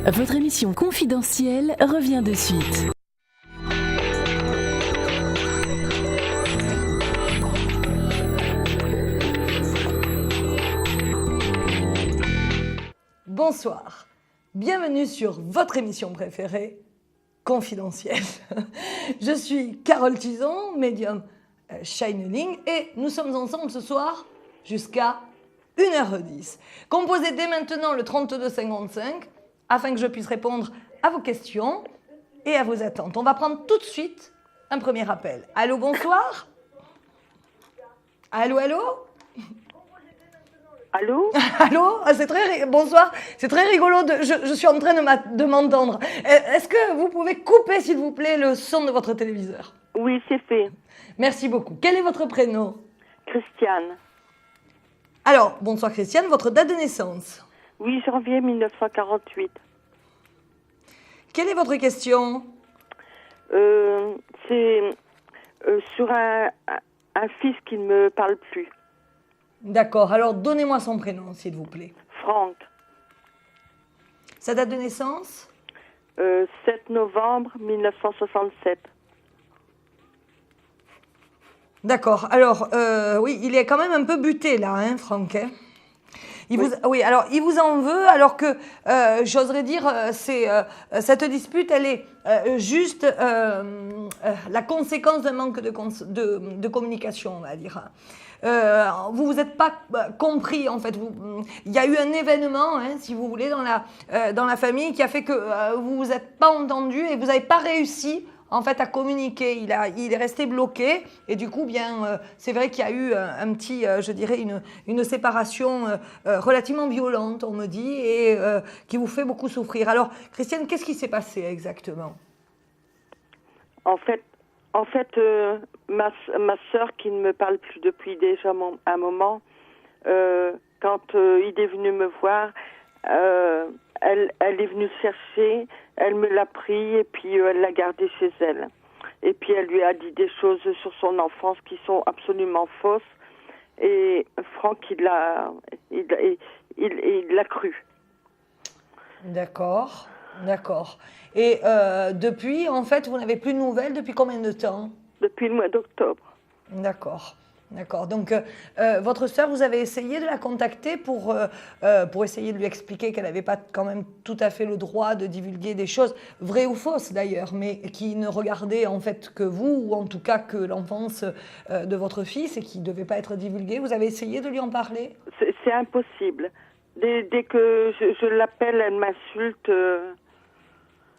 Votre émission confidentielle revient de suite. Bonsoir, bienvenue sur votre émission préférée, confidentielle. Je suis Carole Tison, médium channeling, et nous sommes ensemble ce soir jusqu'à 1h10. Composez dès maintenant le 3255 afin que je puisse répondre à vos questions et à vos attentes. On va prendre tout de suite un premier appel. Allô, bonsoir. Allô, allô. Allô? Allô? Bonsoir. C'est très rigolo. Je suis en train de m'entendre. Est-ce que vous pouvez couper, s'il vous plaît, le son de votre téléviseur? Oui, c'est fait. Merci beaucoup. Quel est votre prénom? Christiane. Alors, bonsoir Christiane, votre date de naissance? 8 janvier 1948. Quelle est votre question? C'est sur un fils qui ne me parle plus. D'accord. Alors, donnez-moi son prénom, s'il vous plaît. Franck. Sa date de naissance? 7 novembre 1967. D'accord. Alors, oui, il est quand même un peu buté là, hein, Franck, hein? Oui, alors il vous en veut, alors que j'oserais dire, cette dispute, elle est juste la conséquence d'un manque de communication, on va dire. Vous vous êtes pas compris, en fait. Il y a eu un événement, hein, si vous voulez, dans la famille qui a fait que vous vous êtes pas entendus et vous n'avez pas réussi en fait à communiquer. Il est resté bloqué et du coup, bien, c'est vrai qu'il y a eu un petit, je dirais, une séparation relativement violente, on me dit, et qui vous fait beaucoup souffrir. Alors, Christiane, qu'est-ce qui s'est passé exactement? En fait, ma sœur qui ne me parle plus depuis déjà un moment, quand il est venu me voir, elle est venue chercher, elle me l'a pris et puis elle l'a gardé chez elle. Et puis elle lui a dit des choses sur son enfance qui sont absolument fausses. Et Franck, il l'a cru. D'accord, d'accord. Et depuis, en fait, vous n'avez plus de nouvelles depuis combien de temps? Depuis le mois d'octobre. D'accord. D'accord. Donc, votre sœur, vous avez essayé de la contacter pour essayer de lui expliquer qu'elle n'avait pas quand même tout à fait le droit de divulguer des choses, vraies ou fausses d'ailleurs, mais qui ne regardaient en fait que vous, ou en tout cas que l'enfance de votre fils, et qui ne devait pas être divulguée. Vous avez essayé de lui en parler? C'est impossible. Dès que je l'appelle, elle m'insulte.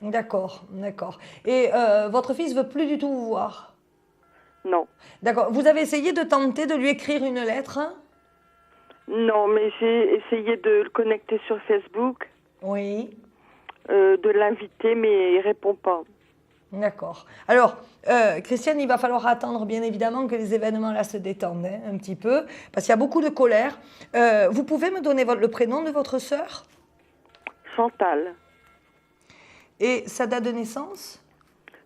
D'accord, d'accord. Et votre fils ne veut plus du tout vous voir? Non. D'accord. Vous avez essayé de tenter de lui écrire une lettre? Non, mais j'ai essayé de le connecter sur Facebook. Oui. De l'inviter, mais il ne répond pas. D'accord. Alors, Christiane, il va falloir attendre, bien évidemment, que les événements là se détendent un petit peu, parce qu'il y a beaucoup de colère. Vous pouvez me donner le prénom de votre sœur? Chantal. Et sa date de naissance?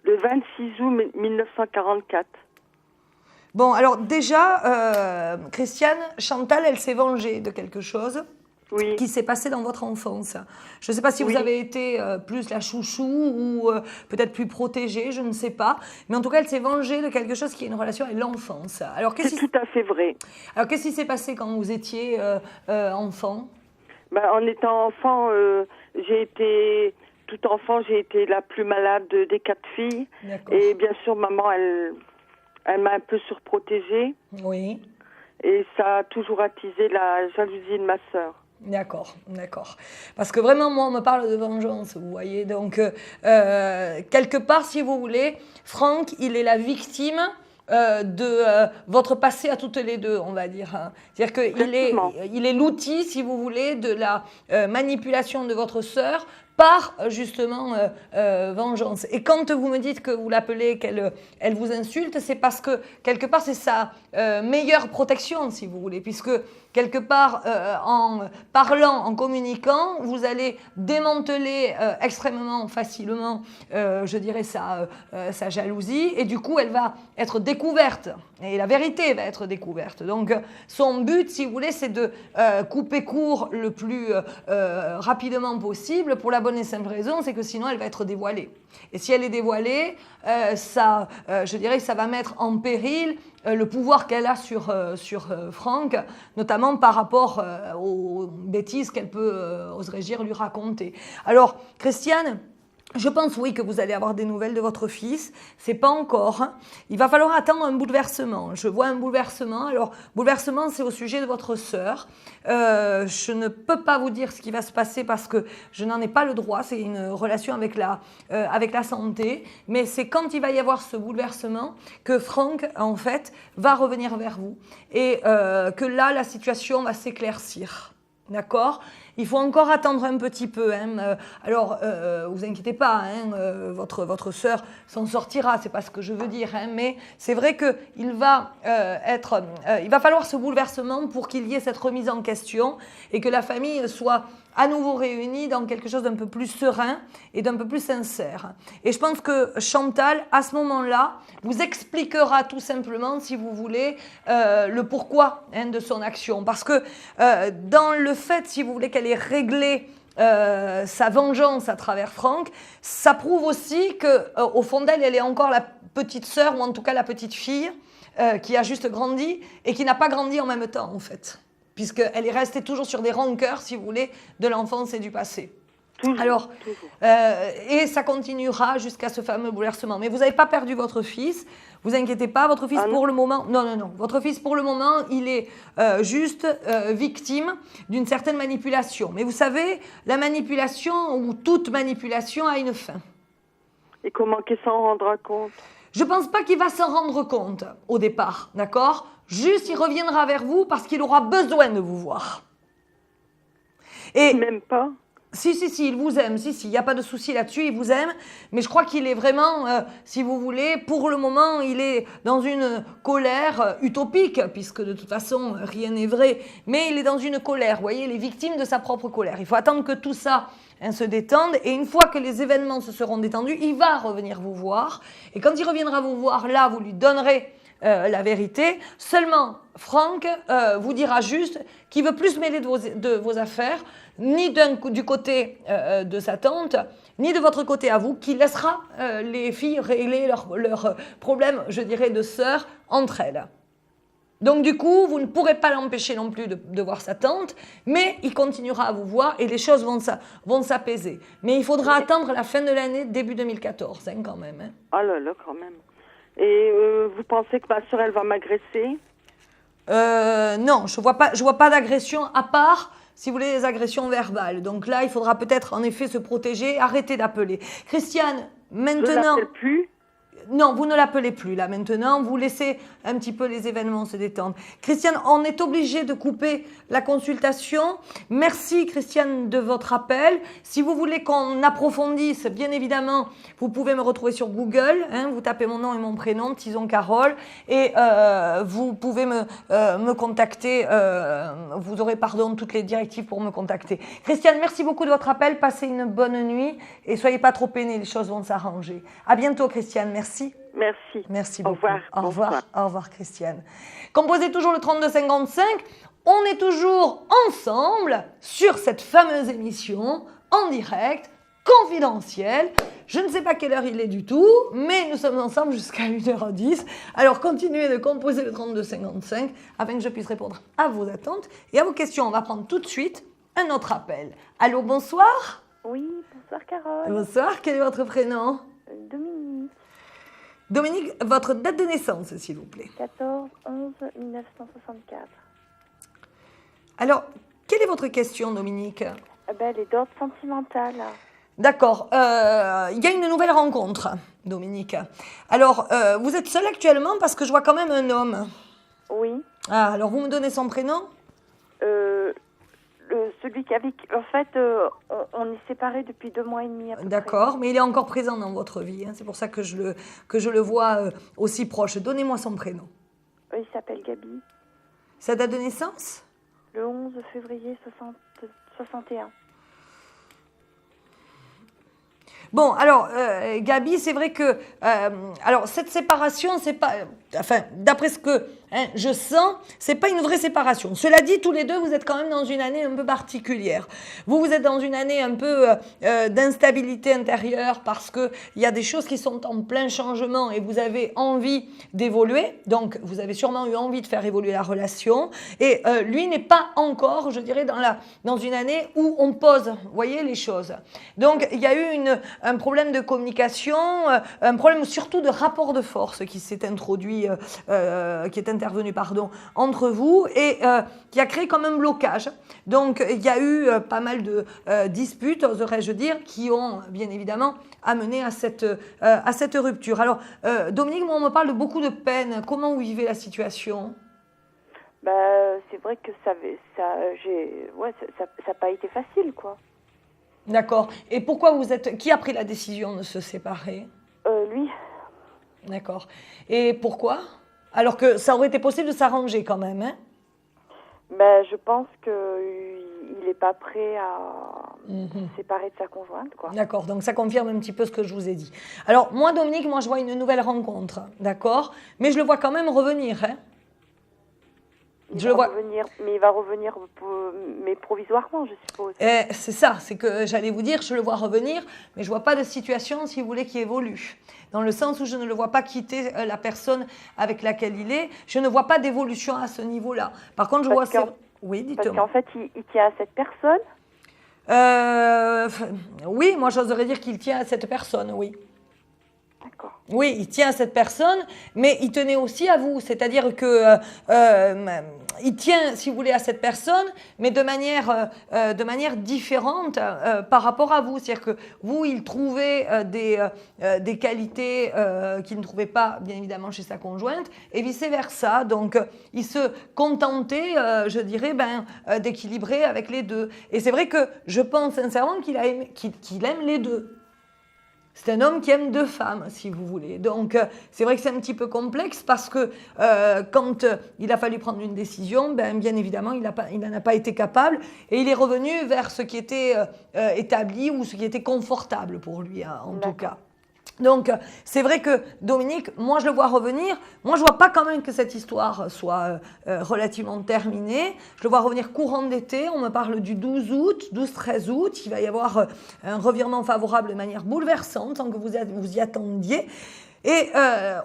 Le 26 août 1944. Bon, alors déjà, Christiane, Chantal, elle s'est vengée de quelque chose qui s'est passé dans votre enfance. Je ne sais pas si vous avez été plus la chouchou ou peut-être plus protégée, je ne sais pas. Mais en tout cas, elle s'est vengée de quelque chose qui est une relation avec l'enfance. Alors, c'est tout à fait vrai. Alors, qu'est-ce qui s'est passé quand vous étiez enfant? En étant enfant, tout enfant, j'ai été la plus malade des 4 filles. Et bien sûr, maman, elle m'a un peu surprotégée. Oui. Et ça a toujours attisé la jalousie de ma sœur. D'accord, d'accord. Parce que vraiment, moi, on me parle de vengeance, vous voyez. Donc, quelque part, si vous voulez, Franck, il est la victime de votre passé à toutes les deux, on va dire. Hein. C'est-à-dire qu'il est l'outil, si vous voulez, de la manipulation de votre sœur par justement vengeance. Et quand vous me dites que vous l'appelez, qu'elle vous insulte, c'est parce que quelque part c'est sa meilleure protection, si vous voulez, puisque quelque part en parlant, en communiquant, vous allez démanteler extrêmement facilement, je dirais, sa jalousie, et du coup elle va être découverte, et la vérité va être découverte. Donc son but, si vous voulez, c'est de couper court le plus rapidement possible pour la bonne et simple raison, c'est que sinon elle va être dévoilée. Et si elle est dévoilée, je dirais que ça va mettre en péril le pouvoir qu'elle a sur Franck, notamment par rapport aux bêtises qu'elle peut, oserais-je dire, lui raconter. Alors, Christiane, je pense, oui, que vous allez avoir des nouvelles de votre fils. C'est pas encore. Il va falloir attendre un bouleversement. Je vois un bouleversement. Alors, bouleversement, c'est au sujet de votre sœur. Je ne peux pas vous dire ce qui va se passer parce que je n'en ai pas le droit. C'est une relation avec la santé. Mais c'est quand il va y avoir ce bouleversement que Franck, en fait, va revenir vers vous. Et que là, la situation va s'éclaircir. D'accord ? Il faut encore attendre un petit peu. Alors, vous inquiétez pas, votre sœur s'en sortira, c'est pas ce que je veux dire. Mais c'est vrai qu'il va il va falloir ce bouleversement pour qu'il y ait cette remise en question et que la famille soit à nouveau réunie dans quelque chose d'un peu plus serein et d'un peu plus sincère. Et je pense que Chantal, à ce moment-là, vous expliquera tout simplement, si vous voulez, le pourquoi de son action. Parce que dans le fait, si vous voulez, qu'elle ait réglé sa vengeance à travers Franck, ça prouve aussi qu'au fond d'elle, elle est encore la petite sœur, ou en tout cas la petite fille, qui a juste grandi et qui n'a pas grandi en même temps, en fait. Puisqu'elle est restée toujours sur des rancœurs, si vous voulez, de l'enfance et du passé. Toujours, Alors, toujours. et ça continuera jusqu'à ce fameux bouleversement. Mais vous n'avez pas perdu votre fils, vous inquiétez pas, votre fils pour le moment, non, votre fils pour le moment, il est juste victime d'une certaine manipulation. Mais vous savez, la manipulation ou toute manipulation a une fin. Et comment qu'il s'en rendra compte? Je ne pense pas qu'il va s'en rendre compte au départ, d'accord ? Juste, il reviendra vers vous parce qu'il aura besoin de vous voir. Et Même pas. Si, il vous aime, il n'y a pas de souci là-dessus, il vous aime, mais je crois qu'il est vraiment, si vous voulez, pour le moment, il est dans une colère utopique, puisque de toute façon, rien n'est vrai, mais il est dans une colère, vous voyez, il est victime de sa propre colère. Il faut attendre que tout ça se détende, et une fois que les événements se seront détendus, il va revenir vous voir, et quand il reviendra vous voir, là, vous lui donnerez la vérité. Seulement, Franck vous dira juste qu'il veut plus se mêler de vos affaires, ni du côté de sa tante, ni de votre côté à vous, qu'il laissera les filles régler leurs problèmes, je dirais, de sœurs entre elles. Donc du coup, vous ne pourrez pas l'empêcher non plus de voir sa tante, mais il continuera à vous voir et les choses vont s'apaiser. Mais il faudra attendre la fin de l'année, début 2014, quand même. Oh là là, quand même. Et vous pensez que ma soeur, elle va m'agresser? Non, je vois pas d'agression à part, si vous voulez, les agressions verbales. Donc là, il faudra peut-être en effet se protéger, arrêter d'appeler. Christiane, maintenant... Je ne l'appelle plus? Non, vous ne l'appelez plus là maintenant, vous laissez un petit peu les événements se détendre. Christiane, on est obligé de couper la consultation. Merci Christiane de votre appel. Si vous voulez qu'on approfondisse, bien évidemment, vous pouvez me retrouver sur Google. Vous tapez mon nom et mon prénom, Tison Carole, et vous pouvez me contacter. Vous aurez, toutes les directives pour me contacter. Christiane, merci beaucoup de votre appel. Passez une bonne nuit et soyez pas trop peinés, les choses vont s'arranger. À bientôt Christiane, merci. Merci. Merci beaucoup. Au revoir. Au revoir. Bonsoir. Au revoir, Christiane. Composez toujours le 3255. On est toujours ensemble sur cette fameuse émission en direct, confidentielle. Je ne sais pas quelle heure il est du tout, mais nous sommes ensemble jusqu'à 1h10. Alors continuez de composer le 3255 afin que je puisse répondre à vos attentes et à vos questions. On va prendre tout de suite un autre appel. Allô, bonsoir. Oui, bonsoir Carole. Bonsoir, quel est votre prénom? Dominique, Dominique, votre date de naissance, s'il vous plaît. 14-11-1964. Alors, quelle est votre question, Dominique? Elle est d'ordre sentimental. D'accord. Il y a une nouvelle rencontre, Dominique. Alors, vous êtes seule actuellement parce que je vois quand même un homme. Oui. Ah, alors vous me donnez son prénom? Celui qui avec... En fait, on est séparés depuis 2 mois et demi. D'accord, mais il est encore présent dans votre vie. C'est pour ça que je le vois aussi proche. Donnez-moi son prénom. Il s'appelle Gabi. Sa date de naissance? Le 11 février 61. Bon, alors, Gabi, c'est vrai que... alors, cette séparation, c'est pas... enfin, d'après ce que je sens, c'est pas une vraie séparation. Cela dit, tous les deux, vous êtes quand même dans une année un peu particulière. Vous êtes dans une année un peu d'instabilité intérieure parce qu'il y a des choses qui sont en plein changement et vous avez envie d'évoluer. Donc, vous avez sûrement eu envie de faire évoluer la relation. Et lui n'est pas encore, je dirais, dans une année où on pose, vous voyez, les choses. Donc, il y a eu un problème de communication, un problème surtout de rapport de force qui s'est introduit, qui est intervenu, pardon, entre vous et qui a créé comme un blocage. Donc, il y a eu pas mal de disputes, oserais-je dire, qui ont bien évidemment amené à cette rupture. Alors, Dominique, moi, on me parle de beaucoup de peine. Comment vous vivez la situation ? C'est vrai que ça n'a pas été facile, quoi. D'accord. Et pourquoi qui a pris la décision de se séparer ? Lui. D'accord. Et pourquoi ? Alors que ça aurait été possible de s'arranger quand même, hein ? Je pense qu'il n'est pas prêt à se séparer de sa conjointe, quoi. D'accord, donc ça confirme un petit peu ce que je vous ai dit. Alors moi, Dominique, je vois une nouvelle rencontre, d'accord ? Mais je le vois quand même revenir, hein ? Revenir, mais il va revenir, mais provisoirement, je suppose. C'est ça, c'est que j'allais vous dire, je le vois revenir, mais je ne vois pas de situation, si vous voulez, qui évolue. Dans le sens où je ne le vois pas quitter la personne avec laquelle il est, je ne vois pas d'évolution à ce niveau-là. Par contre, je vois... Oui, dites-moi. Parce qu'en fait, il tient à cette personne. Oui, moi, j'oserais dire qu'il tient à cette personne, oui. D'accord. Oui, il tient à cette personne, mais il tenait aussi à vous. C'est-à-dire que il tient, si vous voulez, à cette personne, mais de manière différente par rapport à vous. C'est-à-dire que vous, il trouvait des qualités qu'il ne trouvait pas, bien évidemment, chez sa conjointe, et vice-versa. Donc, il se contentait, je dirais, d'équilibrer avec les deux. Et c'est vrai que je pense sincèrement qu'il aime les deux. C'est un homme qui aime deux femmes, si vous voulez. Donc, c'est vrai que c'est un petit peu complexe parce que quand il a fallu prendre une décision, bien évidemment, il n'en a pas été capable et il est revenu vers ce qui était établi ou ce qui était confortable pour lui, hein, en tout cas. Donc, c'est vrai que Dominique, moi je le vois revenir. Moi, je ne vois pas quand même que cette histoire soit relativement terminée. Je le vois revenir courant d'été. On me parle du 12-13 août. Il va y avoir un revirement favorable de manière bouleversante sans que vous y attendiez. Et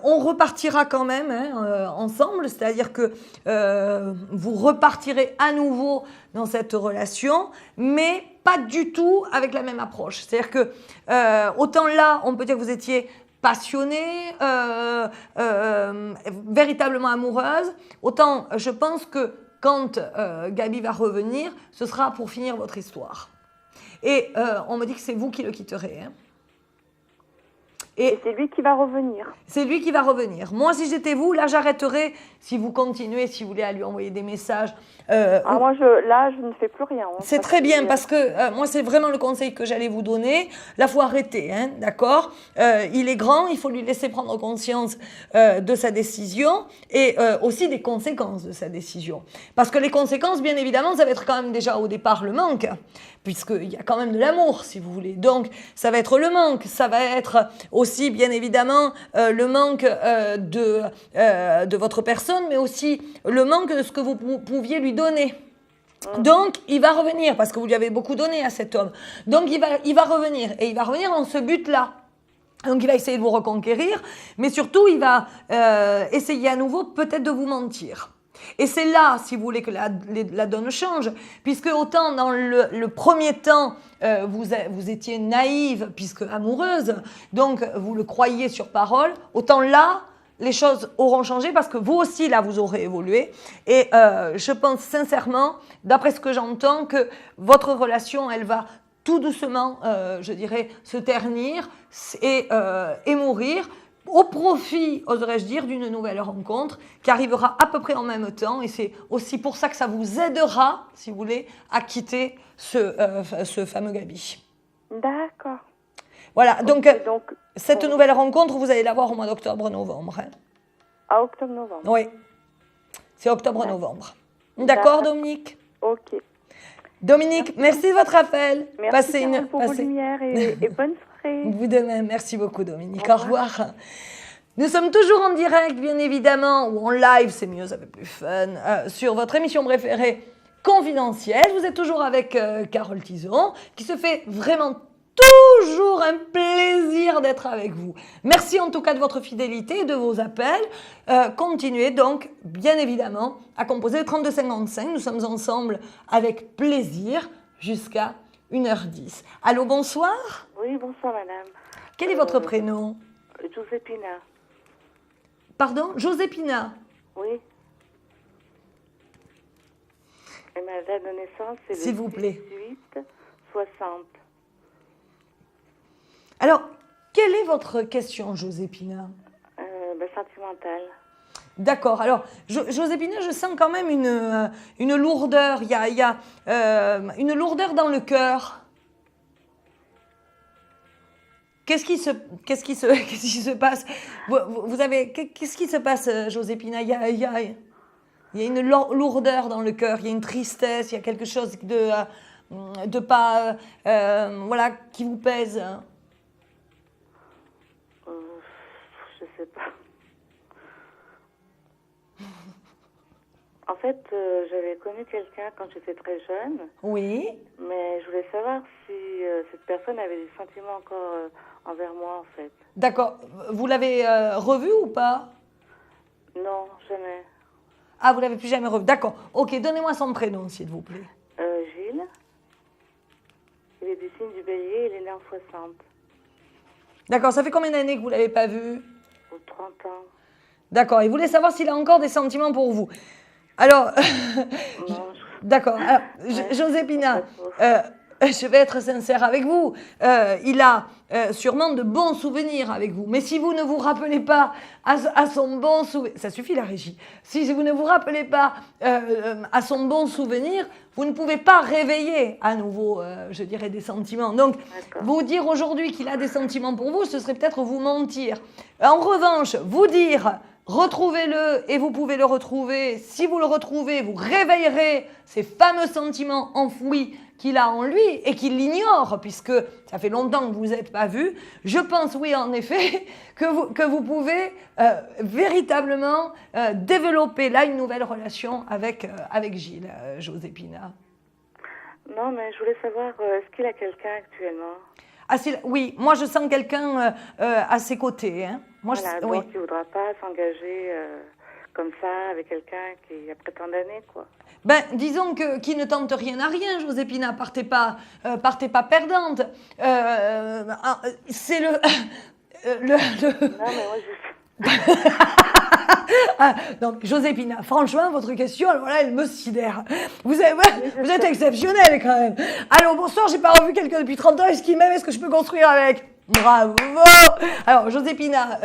on repartira quand même ensemble, c'est-à-dire que vous repartirez à nouveau dans cette relation, mais pas du tout avec la même approche. C'est-à-dire que autant là, on peut dire que vous étiez passionnée, véritablement amoureuse, autant je pense que quand Gabi va revenir, ce sera pour finir votre histoire. Et on me dit que c'est vous qui le quitterez, hein. Et c'est lui qui va revenir. C'est lui qui va revenir. Moi, si j'étais vous, là, j'arrêterais. Si vous continuez, si vous voulez, à lui envoyer des messages. Moi, je ne fais plus rien. C'est très bien parce que moi, c'est vraiment le conseil que j'allais vous donner. Là, il faut arrêter, hein, d'accord ? Il est grand, il faut lui laisser prendre conscience de sa décision et aussi des conséquences de sa décision. Parce que les conséquences, bien évidemment, ça va être quand même déjà au départ le manque, puisqu'il y a quand même de l'amour, si vous voulez. Donc, ça va être le manque, ça va être aussi, bien évidemment, le manque de votre personne, mais aussi le manque de ce que vous pouviez lui donner. Donc, il va revenir, parce que vous lui avez beaucoup donné à cet homme. Donc, il va revenir, et il va revenir dans ce but-là. Donc, il va essayer de vous reconquérir, mais surtout, il va essayer à nouveau peut-être de vous mentir. Et c'est là, si vous voulez, que la donne change, puisque autant dans le premier temps, vous étiez naïve, puisque amoureuse, donc vous le croyiez sur parole, autant là, les choses auront changé parce que vous aussi, là, vous aurez évolué. Et je pense sincèrement, d'après ce que j'entends, que votre relation, elle va tout doucement, je dirais, se ternir et mourir, au profit, oserais-je dire, d'une nouvelle rencontre qui arrivera à peu près en même temps. Et c'est aussi pour ça que ça vous aidera, si vous voulez, à quitter ce fameux Gabi. D'accord. Voilà, donc cette nouvelle rencontre, vous allez l'avoir au mois d'octobre-novembre. Hein. À octobre-novembre. Oui, c'est octobre-novembre. D'accord, Dominique ? Ok. Dominique, merci de votre appel. Merci pour vos lumières et bonne soirée. Vous de même, merci beaucoup Dominique. Au revoir. Nous sommes toujours en direct, bien évidemment, ou en live, c'est mieux, ça fait plus fun, sur votre émission préférée, Confidentielle. Vous êtes toujours avec Carole Tison, qui se fait vraiment toujours un plaisir d'être avec vous. Merci en tout cas de votre fidélité et de vos appels. Continuez donc, bien évidemment, à composer le 3255. Nous sommes ensemble avec plaisir jusqu'à 1h10. Allô, bonsoir. Oui, bonsoir madame. Quel est votre prénom? Joséphina. Pardon, Joséphina. Oui. Et ma date de naissance, c'est S'il le vous plaît. 18-60. Alors, quelle est votre question, Joséphina? Sentimentale. D'accord. Alors, Joséphina, je sens quand même une lourdeur. Il y a une lourdeur dans le cœur. Qu'est-ce qui se passe? Qu'est-ce qui se passe, Joséphina? Il y a une lourdeur dans le cœur, il y a une tristesse, il y a quelque chose de pas, voilà, qui vous pèse. Je sais pas. En fait, j'avais connu quelqu'un quand j'étais très jeune. Oui. Mais je voulais savoir si cette personne avait des sentiments encore envers moi, en fait. D'accord. Vous l'avez revu ou pas? Non, jamais. Ah, vous l'avez plus jamais revu. D'accord. Ok, donnez-moi son prénom, s'il vous plaît. Gilles. Il est du signe du Bélier, il est né en 60. D'accord. Ça fait combien d'années que vous l'avez pas vu? 30 ans. D'accord. Il voulait savoir s'il a encore des sentiments pour vous. Alors, d'accord. Alors, Joséphina, je vais être sincère avec vous. Il a sûrement de bons souvenirs avec vous. Mais si vous ne vous rappelez pas à son bon souvenir, ça suffit la régie. Si vous ne vous rappelez pas à son bon souvenir, vous ne pouvez pas réveiller à nouveau, je dirais, des sentiments. Donc, vous dire aujourd'hui qu'il a des sentiments pour vous, ce serait peut-être vous mentir. En revanche, vous dire... Retrouvez-le et vous pouvez le retrouver. Si vous le retrouvez, vous réveillerez ces fameux sentiments enfouis qu'il a en lui et qu'il ignore puisque ça fait longtemps que vous ne vous êtes pas vus. Je pense, oui, en effet, que vous pouvez véritablement développer là une nouvelle relation avec Gilles, Joséphina. Non, mais je voulais savoir, est-ce qu'il a quelqu'un actuellement? Oui, moi je sens quelqu'un à ses côtés. Hein. Moi, voilà, donc il ne voudra pas s'engager comme ça avec quelqu'un qui a après tant d'années, quoi. Ben, disons qui ne tente rien à rien, Joséphina, partez pas perdante. C'est le... Non, mais moi, donc, Joséphina, franchement, votre question, alors là, elle me sidère. Vous êtes exceptionnelle quand même. Allô, bonsoir, j'ai pas revu quelqu'un depuis 30 ans, est-ce qu'il m'aime, est-ce que je peux construire avec? Bravo. Alors, Joséphina,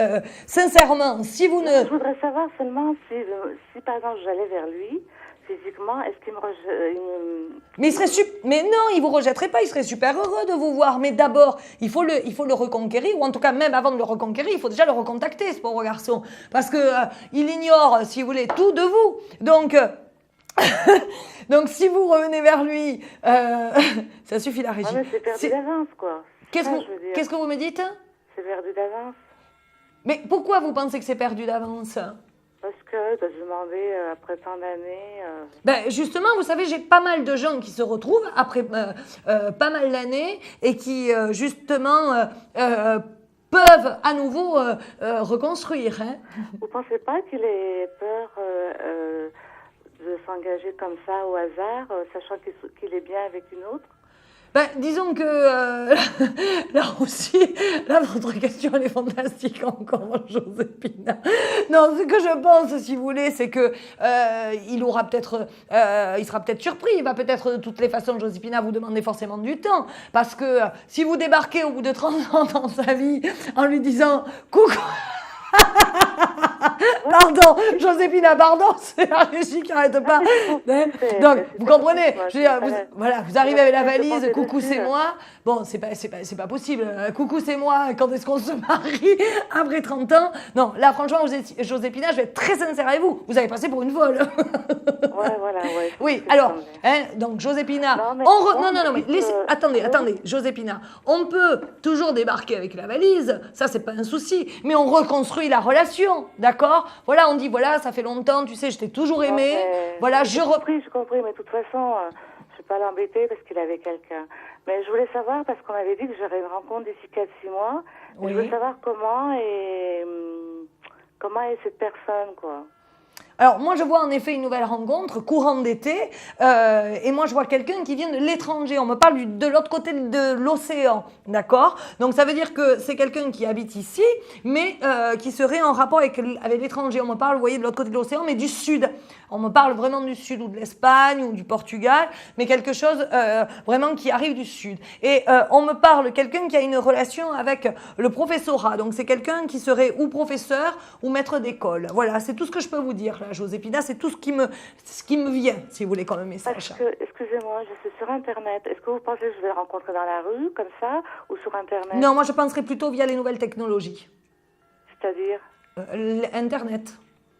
sincèrement, si vous ne... Je voudrais savoir seulement si par exemple, j'allais vers lui, physiquement, est-ce qu'il me Mais mais non, il vous rejetterait pas, il serait super heureux de vous voir. Mais d'abord, il faut le reconquérir, ou en tout cas, même avant de le reconquérir, il faut déjà le recontacter, ce pauvre garçon. Parce que il ignore, si vous voulez, tout de vous. Donc, donc si vous revenez vers lui, ça suffit la régie. Ouais, mais c'est perdu d'avance, quoi. Qu'est-ce que vous me dites? C'est perdu d'avance. Mais pourquoi vous pensez que c'est perdu d'avance? Parce que de demander après tant d'années... Ben justement, vous savez, j'ai pas mal de gens qui se retrouvent après pas mal d'années et qui, justement, peuvent à nouveau reconstruire. Hein. Vous pensez pas qu'il ait peur de s'engager comme ça au hasard, sachant qu'il est bien avec une autre? Ben, disons que là aussi, là votre question elle est fantastique encore, Joséphina. Non, ce que je pense, si vous voulez, c'est que il sera peut-être surpris. Il va peut-être de toutes les façons, Joséphina, vous demander forcément du temps, parce que si vous débarquez au bout de 30 ans dans sa vie en lui disant coucou. Pardon, Joséphina, pardon, c'est la régie qui n'arrête pas. Donc, vous comprenez, je veux dire, voilà, vous arrivez avec la valise, coucou, c'est moi. Bon, c'est pas possible. Coucou, c'est moi, quand est-ce qu'on se marie après 30 ans? Non, là, franchement, Joséphina, je vais être très sincère avec vous. Vous avez passé pour une folle. Ouais, voilà, ouais. Oui, alors, donc, Joséphina, non, mais attendez, Joséphina, on peut toujours débarquer avec la valise, ça, c'est pas un souci, mais on reconstruit la relation, d'accord? Voilà, on dit, voilà, ça fait longtemps, tu sais, je t'ai toujours aimé, voilà, j'ai compris, mais de toute façon, je vais pas l'embêter parce qu'il avait quelqu'un. Mais je voulais savoir, parce qu'on avait dit que j'aurais une rencontre d'ici 4-6 mois, Oui. Je voulais savoir comment est cette personne, quoi. Alors, moi, je vois en effet une nouvelle rencontre, courant d'été, et moi, je vois quelqu'un qui vient de l'étranger. On me parle de l'autre côté de l'océan, d'accord? Donc, ça veut dire que c'est quelqu'un qui habite ici, mais qui serait en rapport avec l'étranger. On me parle, vous voyez, de l'autre côté de l'océan, mais du sud. On me parle vraiment du sud, ou de l'Espagne, ou du Portugal, mais quelque chose vraiment qui arrive du sud. Et on me parle de quelqu'un qui a une relation avec le professorat. Donc, c'est quelqu'un qui serait ou professeur, ou maître d'école. Voilà, c'est tout ce que je peux vous dire, là, Joséphina. C'est tout ce qui me vient, si vous voulez, comme message. Excusez-moi, je suis sur Internet. Est-ce que vous pensez que je vais le rencontrer dans la rue, comme ça, ou sur Internet? Non, moi, je penserais plutôt via les nouvelles technologies. C'est-à-dire Internet.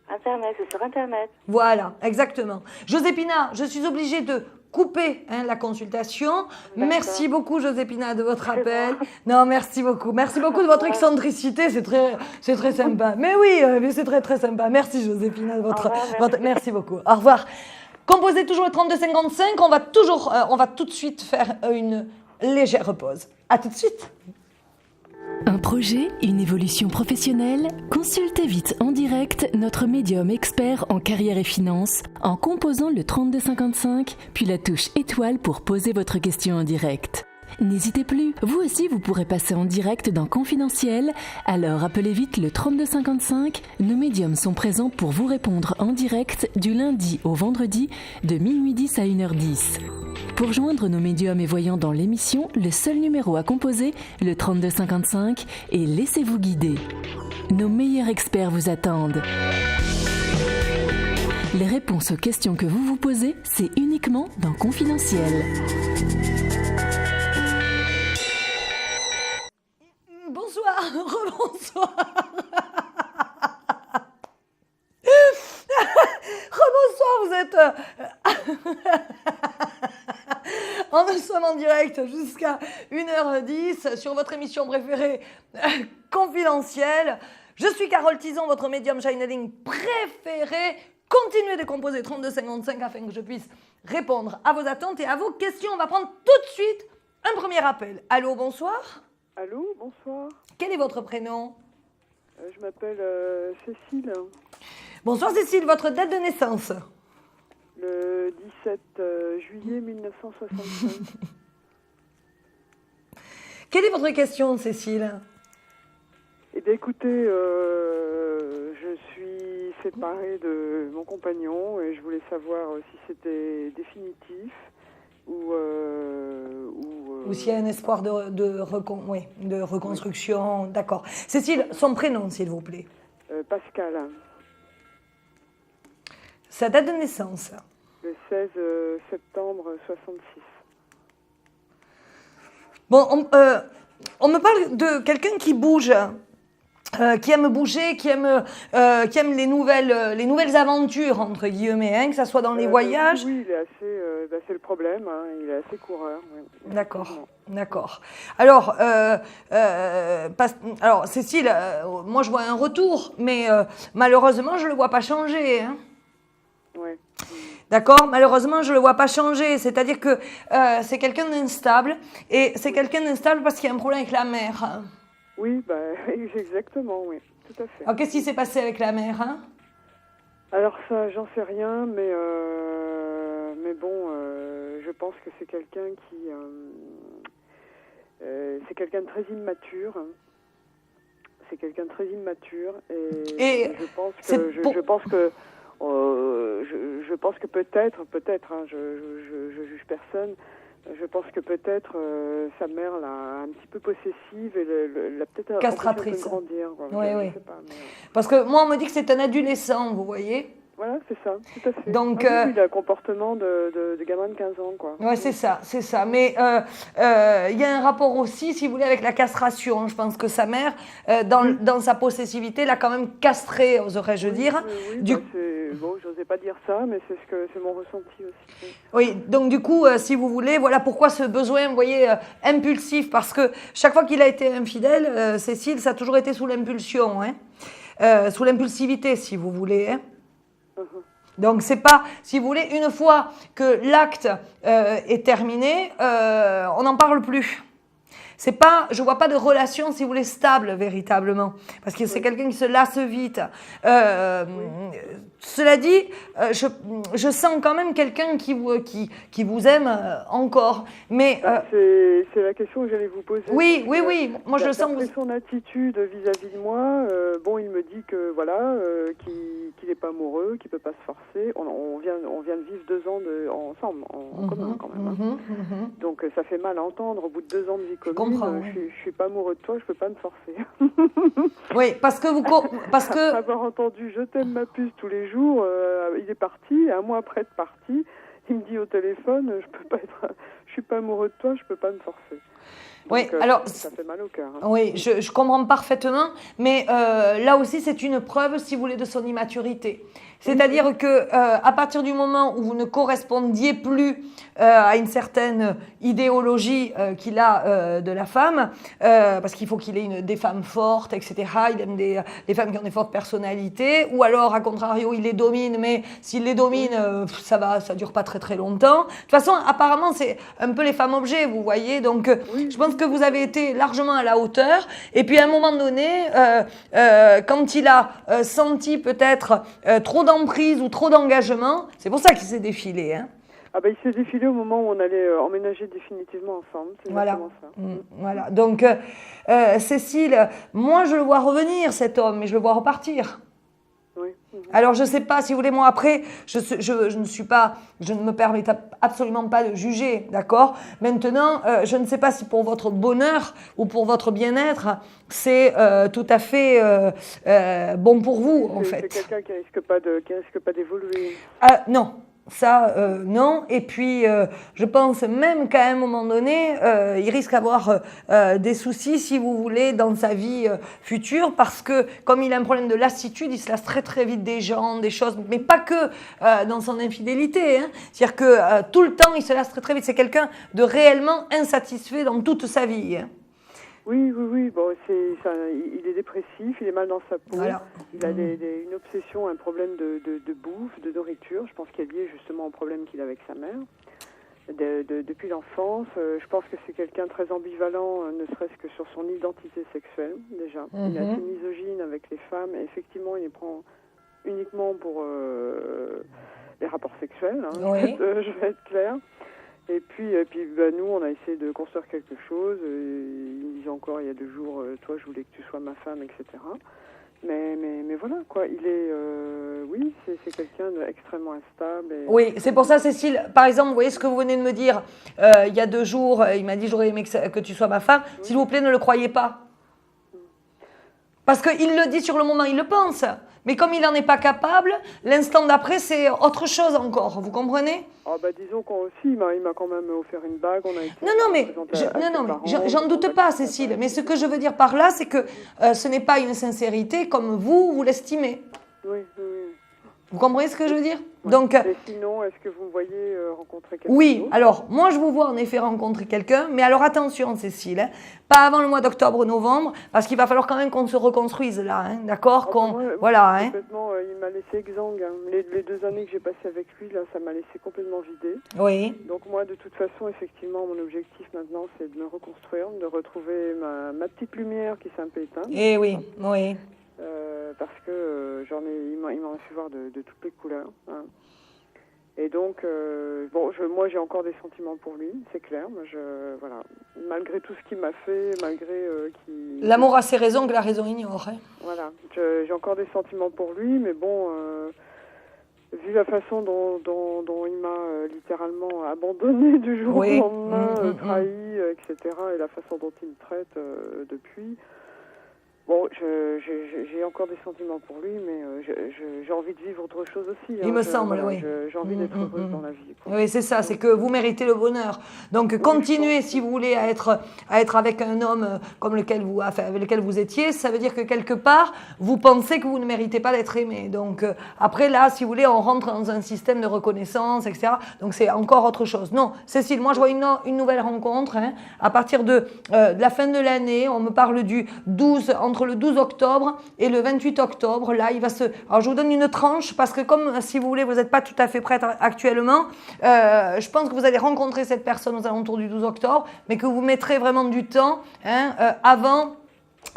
Internet, c'est sur Internet. Voilà, exactement. Joséphina, je suis obligée de couper la consultation. Merci beaucoup, Joséphina, de votre appel. Non, merci beaucoup. Merci beaucoup de votre excentricité, c'est très sympa. Mais oui, mais c'est très, très sympa. Merci, Joséphina, de merci beaucoup. Au revoir. Composez toujours le 3255. On va tout de suite faire une légère pause. À tout de suite. Un projet, une évolution professionnelle? Consultez vite en direct notre médium expert en carrière et finance en composant le 3255 puis la touche étoile pour poser votre question en direct. N'hésitez plus, vous aussi vous pourrez passer en direct dans Confidentiel, alors appelez vite le 3255, nos médiums sont présents pour vous répondre en direct du lundi au vendredi de minuit 10 à 1h10. Pour joindre nos médiums et voyants dans l'émission, le seul numéro à composer, le 3255, et laissez-vous guider. Nos meilleurs experts vous attendent. Les réponses aux questions que vous vous posez, c'est uniquement dans Confidentiel. Bonsoir, rebonsoir. Rebonsoir, vous êtes... Nous sommes en direct jusqu'à 1h10 sur votre émission préférée, Confidentiel. Je suis Carole Tison, votre médium channeling préféré. Continuez de composer 3255 afin que je puisse répondre à vos attentes et à vos questions. On va prendre tout de suite un premier appel. Allô, bonsoir. Allô, bonsoir. Quel est votre prénom? Je m'appelle Cécile. Bonsoir Cécile, votre date de naissance? Le 17 juillet 1965. Quelle est votre question, Cécile? Eh bien, écoutez, je suis séparée de mon compagnon et je voulais savoir si c'était définitif ou s'il y a un espoir de reconstruction. D'accord. Cécile, son prénom, s'il vous plaît. Pascal. Sa date de naissance? Le 16 septembre 66. Bon, on me parle de quelqu'un qui bouge, qui aime bouger, qui aime les nouvelles aventures, entre guillemets, que ça soit dans les voyages. Oui, il est assez, c'est le problème, il est assez coureur. Oui. D'accord. Alors, Cécile, moi je vois un retour, mais malheureusement je ne le vois pas changer. Ouais. D'accord? Malheureusement, je ne le vois pas changer. C'est-à-dire que c'est quelqu'un d'instable. Et c'est quelqu'un d'instable parce qu'il y a un problème avec la mère. Oui, exactement, oui. Tout à fait. Alors, qu'est-ce qui s'est passé avec la mère? Alors ça, j'en sais rien, mais bon, je pense que c'est quelqu'un c'est quelqu'un de très immature. C'est quelqu'un de très immature. Et je pense que peut-être, je juge personne, Je pense que peut-être sa mère l'a un petit peu possessive et l'a peut-être Castratrice. empêchée de grandir. Oui, je oui. sais pas, mais, Parce que moi, on me dit que c'est un adolescent, vous voyez. voilà, c'est ça, tout à fait. Donc, oui, il a un comportement de gamin de 15 ans, quoi. Oui, c'est ça. Mais il y a un rapport aussi, si vous voulez, avec la castration. Je pense que sa mère, dans sa possessivité, l'a quand même castré, oserais-je dire. Oui, bon, j'osais pas dire ça, mais c'est mon ressenti aussi. Oui, donc du coup, si vous voulez, voilà pourquoi ce besoin, vous voyez, impulsif, parce que chaque fois qu'il a été infidèle, Cécile, ça a toujours été sous l'impulsion, hein, sous l'impulsivité, si vous voulez, hein. Donc c'est pas, si vous voulez, une fois que l'acte est terminé, on n'en parle plus. C'est pas, je vois pas de relation, si vous voulez, stable véritablement, parce que c'est quelqu'un qui se lasse vite. Cela dit, je sens quand même quelqu'un qui vous aime encore. Mais c'est la question que j'allais vous poser. Oui. Moi, je le sens. D'après son attitude vis-à-vis de moi, bon, il me dit que voilà, qu'il n'est pas amoureux, qu'il peut pas se forcer. On vient de vivre 2 ans ensemble, en commun quand même. Hein. Donc ça fait mal à entendre. Au bout de 2 ans de vie commune, je suis pas amoureux de toi, je peux pas me forcer. Oui, parce que avoir entendu "je t'aime ma puce" tous les jours, il est parti. 1 mois après être parti, il me dit au téléphone je suis pas amoureux de toi, je peux pas me forcer. Oui, donc, alors ça fait mal au cœur. Hein. Oui, je comprends parfaitement, mais là aussi c'est une preuve, si vous voulez, de son immaturité. C'est-à-dire que à partir du moment où vous ne correspondiez plus à une certaine idéologie qu'il a de la femme, parce qu'il faut qu'il ait des femmes fortes, etc. Il aime des femmes qui ont des fortes personnalités, ou alors, à contrario, il les domine, mais s'il les domine, ça dure pas très très longtemps. De toute façon, apparemment, c'est un peu les femmes objets, vous voyez. Donc, je pense que vous avez été largement à la hauteur. Et puis, à un moment donné, quand il a senti peut-être trop d'emprise ou trop d'engagement, c'est pour ça qu'il s'est défilé, hein. Ah ben, il s'est défilé au moment où on allait emménager définitivement ensemble. C'est exactement ça. Voilà. Donc, Cécile, moi, je le vois revenir, cet homme, mais je le vois repartir. Oui. Alors, je ne sais pas, si vous voulez, moi, après, je ne me permets absolument pas de juger, d'accord? Maintenant, je ne sais pas si pour votre bonheur ou pour votre bien-être, c'est tout à fait bon pour vous, en fait. C'est quelqu'un qui risque pas d'évoluer. Non. Ça, non. Et puis, je pense même qu'à un moment donné, il risque d'avoir des soucis, si vous voulez, dans sa vie future, parce que comme il a un problème de lassitude, il se lasse très très vite des gens, des choses, mais pas que dans son infidélité. Hein. C'est-à-dire que tout le temps, il se lasse très très vite. C'est quelqu'un de réellement insatisfait dans toute sa vie. Hein. Oui. Bon, il est dépressif, il est mal dans sa peau. Voilà. Il a une obsession, un problème de bouffe, de nourriture. Je pense qu'il est lié justement au problème qu'il a avec sa mère. Depuis l'enfance, je pense que c'est quelqu'un de très ambivalent, ne serait-ce que sur son identité sexuelle, déjà. Il est assez misogyne avec les femmes, et effectivement, il les prend uniquement pour les rapports sexuels. Hein. Oui. Je vais être claire. Et puis nous, on a essayé de construire quelque chose. Il me disait encore il y a 2 jours, toi, je voulais que tu sois ma femme, etc. Mais voilà, quoi. Il est, oui, c'est quelqu'un d'extrêmement instable. Et... Oui, c'est pour ça, Cécile, par exemple, vous voyez ce que vous venez de me dire, il y a 2 jours, il m'a dit j'aurais aimé que tu sois ma femme. Oui. S'il vous plaît, ne le croyez pas. Parce qu'il le dit sur le moment, il le pense. Mais comme il n'en est pas capable, l'instant d'après, c'est autre chose encore. Vous comprenez? Ah bah disons qu'aussi, il m'a quand même offert une bague. On a été j'en doute pas, Cécile. Mais ce que je veux dire par là, c'est que ce n'est pas une sincérité comme vous l'estimez. Oui. Vous comprenez ce que je veux dire? Ouais. Donc, et sinon, est-ce que vous me voyez rencontrer quelqu'un? Oui, alors moi je vous vois en effet rencontrer quelqu'un, mais alors attention Cécile, hein, pas avant le mois d'octobre-novembre, parce qu'il va falloir quand même qu'on se reconstruise là, hein, d'accord? Voilà. Hein. Complètement, il m'a laissé exsangue. Hein. Les 2 années que j'ai passées avec lui, là, ça m'a laissé complètement vidée. Oui. Donc moi, de toute façon, effectivement, mon objectif maintenant, c'est de me reconstruire, de retrouver ma petite lumière qui s'est un peu éteinte. Eh oui. Parce que il m'en a fait voir de toutes les couleurs. Hein. Et donc, moi j'ai encore des sentiments pour lui, c'est clair. Voilà. Malgré tout ce qu'il m'a fait, malgré qu'il... L'amour a ses raisons que la raison ignore. Hein. Voilà, j'ai encore des sentiments pour lui, mais bon, vu la façon dont il m'a littéralement abandonné du jour au lendemain, trahi, etc., et la façon dont il me traite depuis, bon, j'ai encore des sentiments pour lui, mais j'ai envie de vivre autre chose aussi. Il me semble, oui. J'ai envie d'être heureuse dans la vie. Quoi. Oui, c'est ça, c'est que vous méritez le bonheur. Donc, continuez, si vous voulez, à être avec un homme comme avec lequel vous étiez. Ça veut dire que quelque part, vous pensez que vous ne méritez pas d'être aimé. Donc, après, là, si vous voulez, on rentre dans un système de reconnaissance, etc. Donc, c'est encore autre chose. Non, Cécile, moi, je vois une nouvelle rencontre. Hein, à partir de la fin de l'année, on me parle du 12, entre le 12 octobre et le 28 octobre. Là, alors, je vous donne une tranche parce que comme, si vous voulez, vous n'êtes pas tout à fait prête actuellement, je pense que vous allez rencontrer cette personne aux alentours du 12 octobre, mais que vous mettrez vraiment du temps avant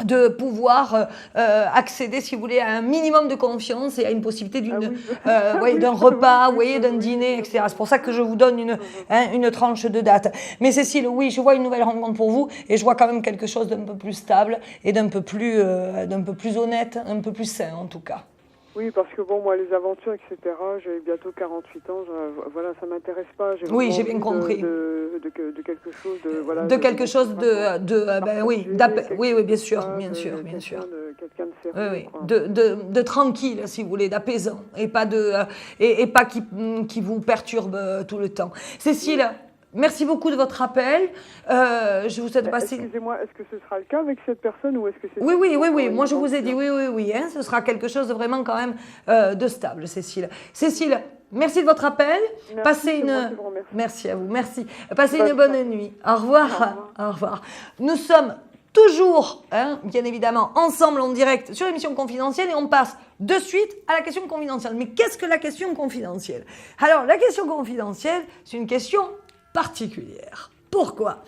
de pouvoir accéder, si vous voulez, à un minimum de confiance et à une possibilité d'un repas, d'un dîner, etc. C'est pour ça que je vous donne une tranche de date. Mais Cécile, oui, je vois une nouvelle rencontre pour vous et je vois quand même quelque chose d'un peu plus stable et d'un peu plus honnête, un peu plus sain en tout cas. Oui, parce que bon, moi, les aventures, etc., j'ai bientôt 48 ans, voilà, ça m'intéresse pas. Oui, j'ai bien compris. De quelque chose de... Voilà, de quelque chose oui, bien sûr. Quelqu'un de sérieux. Oui. De tranquille, si vous voulez, d'apaisant, et pas qui vous perturbe tout le temps. Cécile, merci beaucoup de votre appel. Je vous souhaite passer... Excusez-moi, est-ce que ce sera le cas avec cette personne ou est-ce que c'est... Oui. Moi, je vous ai dit oui. Hein, ce sera quelque chose de vraiment quand même de stable, Cécile. Cécile, merci de votre appel. Merci à vous. Merci. Passez une bonne nuit. Au revoir. Au revoir. Nous sommes toujours, bien évidemment, ensemble en direct sur l'émission confidentielle et on passe de suite à la question confidentielle. Mais qu'est-ce que la question confidentielle? Alors, la question confidentielle, c'est une question particulière. Pourquoi?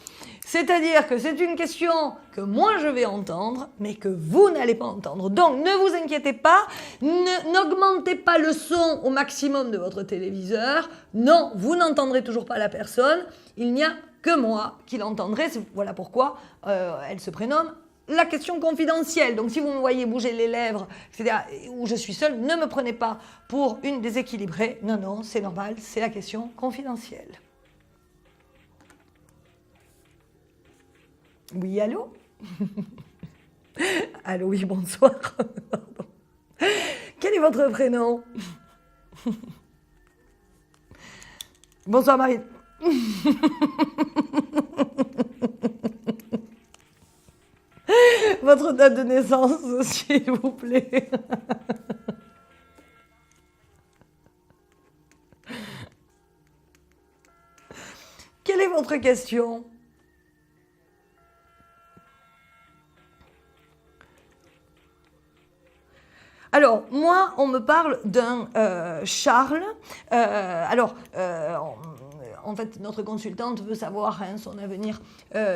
C'est-à-dire que c'est une question que moi je vais entendre, mais que vous n'allez pas entendre. Donc ne vous inquiétez pas, n'augmentez pas le son au maximum de votre téléviseur. Non, vous n'entendrez toujours pas la personne. Il n'y a que moi qui l'entendrai. Voilà pourquoi elle se prénomme la question confidentielle. Donc si vous me voyez bouger les lèvres, etc., où je suis seule, ne me prenez pas pour une déséquilibrée. Non, c'est normal, c'est la question confidentielle. Oui, allô? Allô, oui, bonsoir. Quel est votre prénom? Bonsoir, Marie. Votre date de naissance, s'il vous plaît. Quelle est votre question? Alors, moi, on me parle d'un Charles. En fait, notre consultante veut savoir son avenir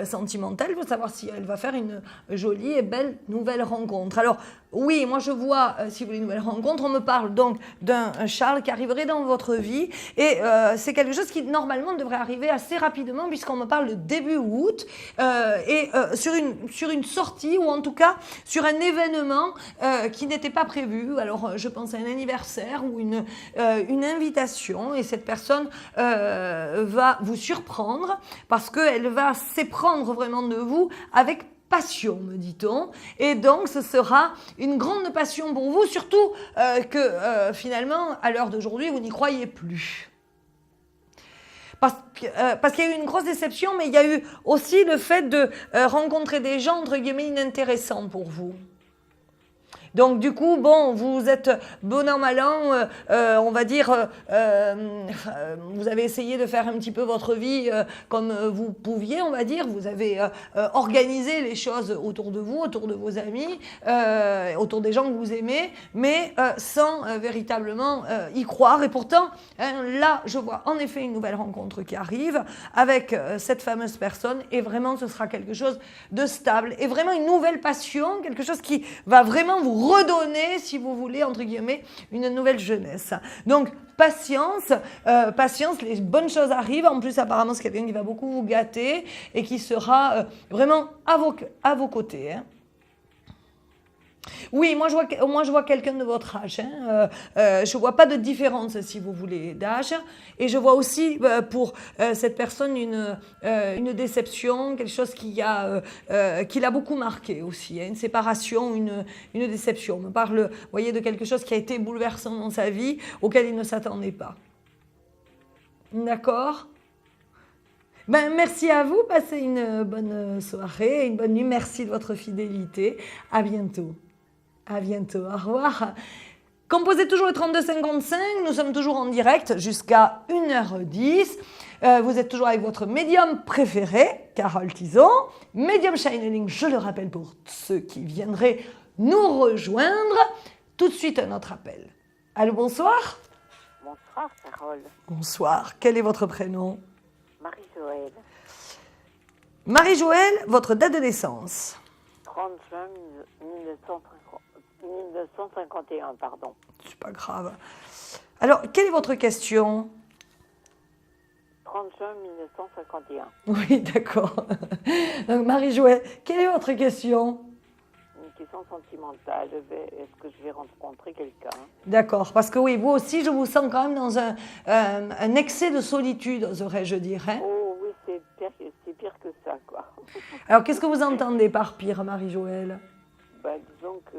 sentimental, veut savoir si elle va faire une jolie et belle nouvelle rencontre. Alors, oui, moi je vois, si vous voulez, une nouvelle rencontre, on me parle donc d'un Charles qui arriverait dans votre vie et c'est quelque chose qui normalement devrait arriver assez rapidement puisqu'on me parle de début août sur une sortie ou en tout cas sur un événement qui n'était pas prévu. Alors, je pense à un anniversaire ou une invitation et cette personne va vous surprendre parce qu'elle va s'éprendre vraiment de vous avec passion, me dit-on. Et donc, ce sera une grande passion pour vous, surtout que finalement, à l'heure d'aujourd'hui, vous n'y croyez plus. Parce qu'il y a eu une grosse déception, mais il y a eu aussi le fait de rencontrer des gens, entre guillemets, inintéressants pour vous. Donc du coup, bon, vous êtes bon an, mal an, on va dire, vous avez essayé de faire un petit peu votre vie comme vous pouviez, on va dire. Vous avez organisé les choses autour de vous, autour de vos amis, autour des gens que vous aimez, mais sans véritablement y croire. Et pourtant, là, je vois en effet une nouvelle rencontre qui arrive avec cette fameuse personne et vraiment, ce sera quelque chose de stable et vraiment une nouvelle passion, quelque chose qui va vraiment vous redonner, si vous voulez, entre guillemets, une nouvelle jeunesse. Donc, patience, les bonnes choses arrivent. En plus, apparemment, c'est quelqu'un qui va beaucoup vous gâter et qui sera vraiment à vos côtés. Hein. Oui, moi je vois quelqu'un de votre âge. Hein. Je vois pas de différence, si vous voulez, d'âge. Et je vois aussi pour cette personne une déception, quelque chose qui l'a beaucoup marqué aussi. Hein. Une séparation, une déception. On me parle, vous voyez, de quelque chose qui a été bouleversant dans sa vie, auquel il ne s'attendait pas. D'accord ? Ben, merci à vous. Passez une bonne soirée, une bonne nuit. Merci de votre fidélité. À bientôt. À bientôt, au revoir. Composez toujours le 3255, nous sommes toujours en direct jusqu'à 1h10. Vous êtes toujours avec votre médium préféré, Carole Tison. Médium Channeling, je le rappelle pour ceux qui viendraient nous rejoindre. Tout de suite un autre appel. Allô, bonsoir. Bonsoir, Carole. Bonsoir, quel est votre prénom? Marie-Joëlle. Marie-Joëlle, votre date de naissance? 30 juin 1951, pardon. C'est pas grave. Alors, quelle est votre question? 30 juin 1951. Oui, d'accord. Donc, Marie-Joëlle, quelle est votre question? Une question sentimentale. Est-ce que je vais rencontrer quelqu'un? D'accord, parce que oui, vous aussi, je vous sens quand même dans un excès de solitude, oserais-je dire. Hein? Oh oui, c'est pire que ça, quoi. Alors, qu'est-ce que vous entendez par pire, Marie-Joëlle? Ben, disons que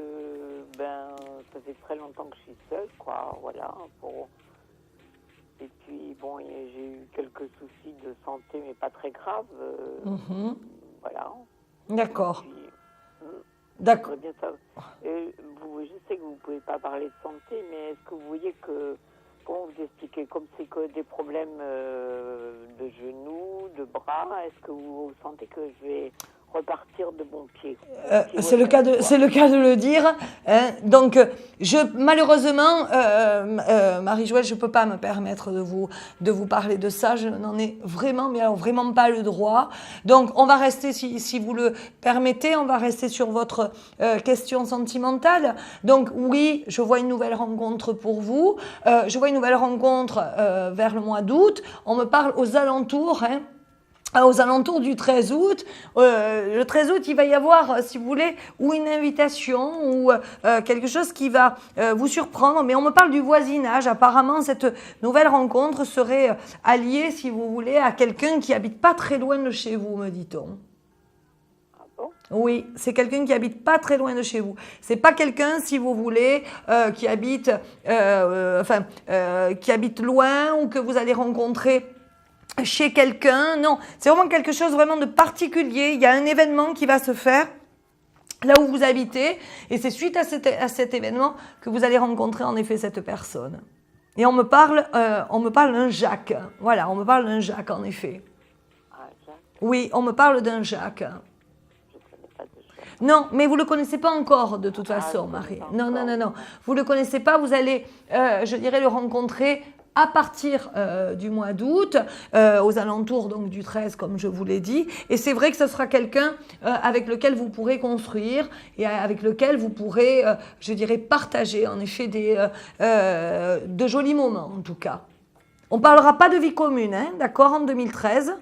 ça fait très longtemps que je suis seule, quoi, voilà. Et puis, bon, j'ai eu quelques soucis de santé, mais pas très graves. Voilà. D'accord. Puis, d'accord. Bien ça. Je sais que vous ne pouvez pas parler de santé, mais est-ce que vous voyez que, comment vous expliquez, comme c'est que des problèmes de genoux, de bras, est-ce que vous sentez que je vais repartir de bon pied? C'est le cas de le dire. Hein. Donc, malheureusement, Marie-Joëlle, je ne peux pas me permettre de vous parler de ça. Je n'en ai vraiment, mais alors vraiment pas le droit. Donc, on va rester, si vous le permettez, on va rester sur votre question sentimentale. Donc, oui, je vois une nouvelle rencontre pour vous. Je vois une nouvelle rencontre vers le mois d'août. On me parle aux alentours, hein. Aux alentours du 13 août, le 13 août, il va y avoir, si vous voulez, ou une invitation, ou quelque chose qui va vous surprendre. Mais on me parle du voisinage. Apparemment, cette nouvelle rencontre serait alliée, si vous voulez, à quelqu'un qui habite pas très loin de chez vous, me dit-on. Ah bon? Oui, c'est quelqu'un qui habite pas très loin de chez vous. C'est pas quelqu'un, si vous voulez, qui habite loin ou que vous allez rencontrer chez quelqu'un. Non, c'est vraiment quelque chose vraiment de particulier. Il y a un événement qui va se faire là où vous habitez et c'est suite à cet événement que vous allez rencontrer en effet cette personne. Et on me parle d'un Jacques. Voilà, on me parle d'un Jacques en effet. Ah, Jacques? Oui, on me parle d'un Jacques. Je ne connais pas de Jacques. Non, mais vous ne le connaissez pas encore de toute façon, Marie. Non. Vous ne le connaissez pas, vous allez, je dirais, le rencontrer à partir du mois d'août, aux alentours donc du 13, comme je vous l'ai dit. Et c'est vrai que ce sera quelqu'un avec lequel vous pourrez construire et avec lequel vous pourrez, je dirais, partager en effet de jolis moments en tout cas. On ne parlera pas de vie commune, hein, d'accord, en 2013.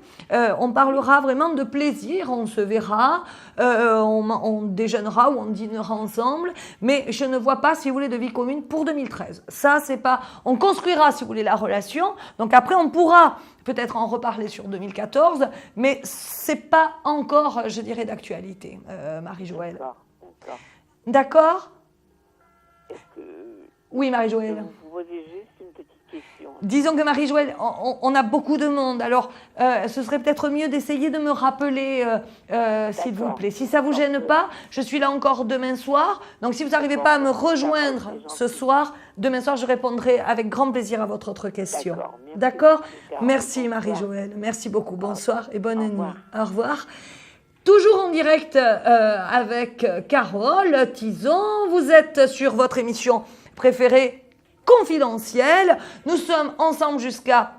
On parlera vraiment de plaisir, on se verra, on déjeunera ou on dînera ensemble, mais je ne vois pas, si vous voulez, de vie commune pour 2013. Ça, c'est pas... On construira, si vous voulez, la relation. Donc après, on pourra peut-être en reparler sur 2014, mais c'est pas encore, je dirais, d'actualité, Marie-Joëlle. D'accord. D'accord? Est-ce que... Oui, Marie-Joëlle. Vous posez juste une petite question. Disons que Marie-Joëlle, on a beaucoup de monde, alors ce serait peut-être mieux d'essayer de me rappeler, s'il vous plaît. Si ça ne vous gêne pas, je suis là encore demain soir, donc si vous n'arrivez pas à me rejoindre ce soir, demain soir je répondrai avec grand plaisir à votre autre question. D'accord? Merci Marie-Joëlle, merci beaucoup, bonsoir et bonne nuit. Au revoir. Toujours en direct avec Carole Tison, vous êtes sur votre émission préférée confidentielle. Nous sommes ensemble jusqu'à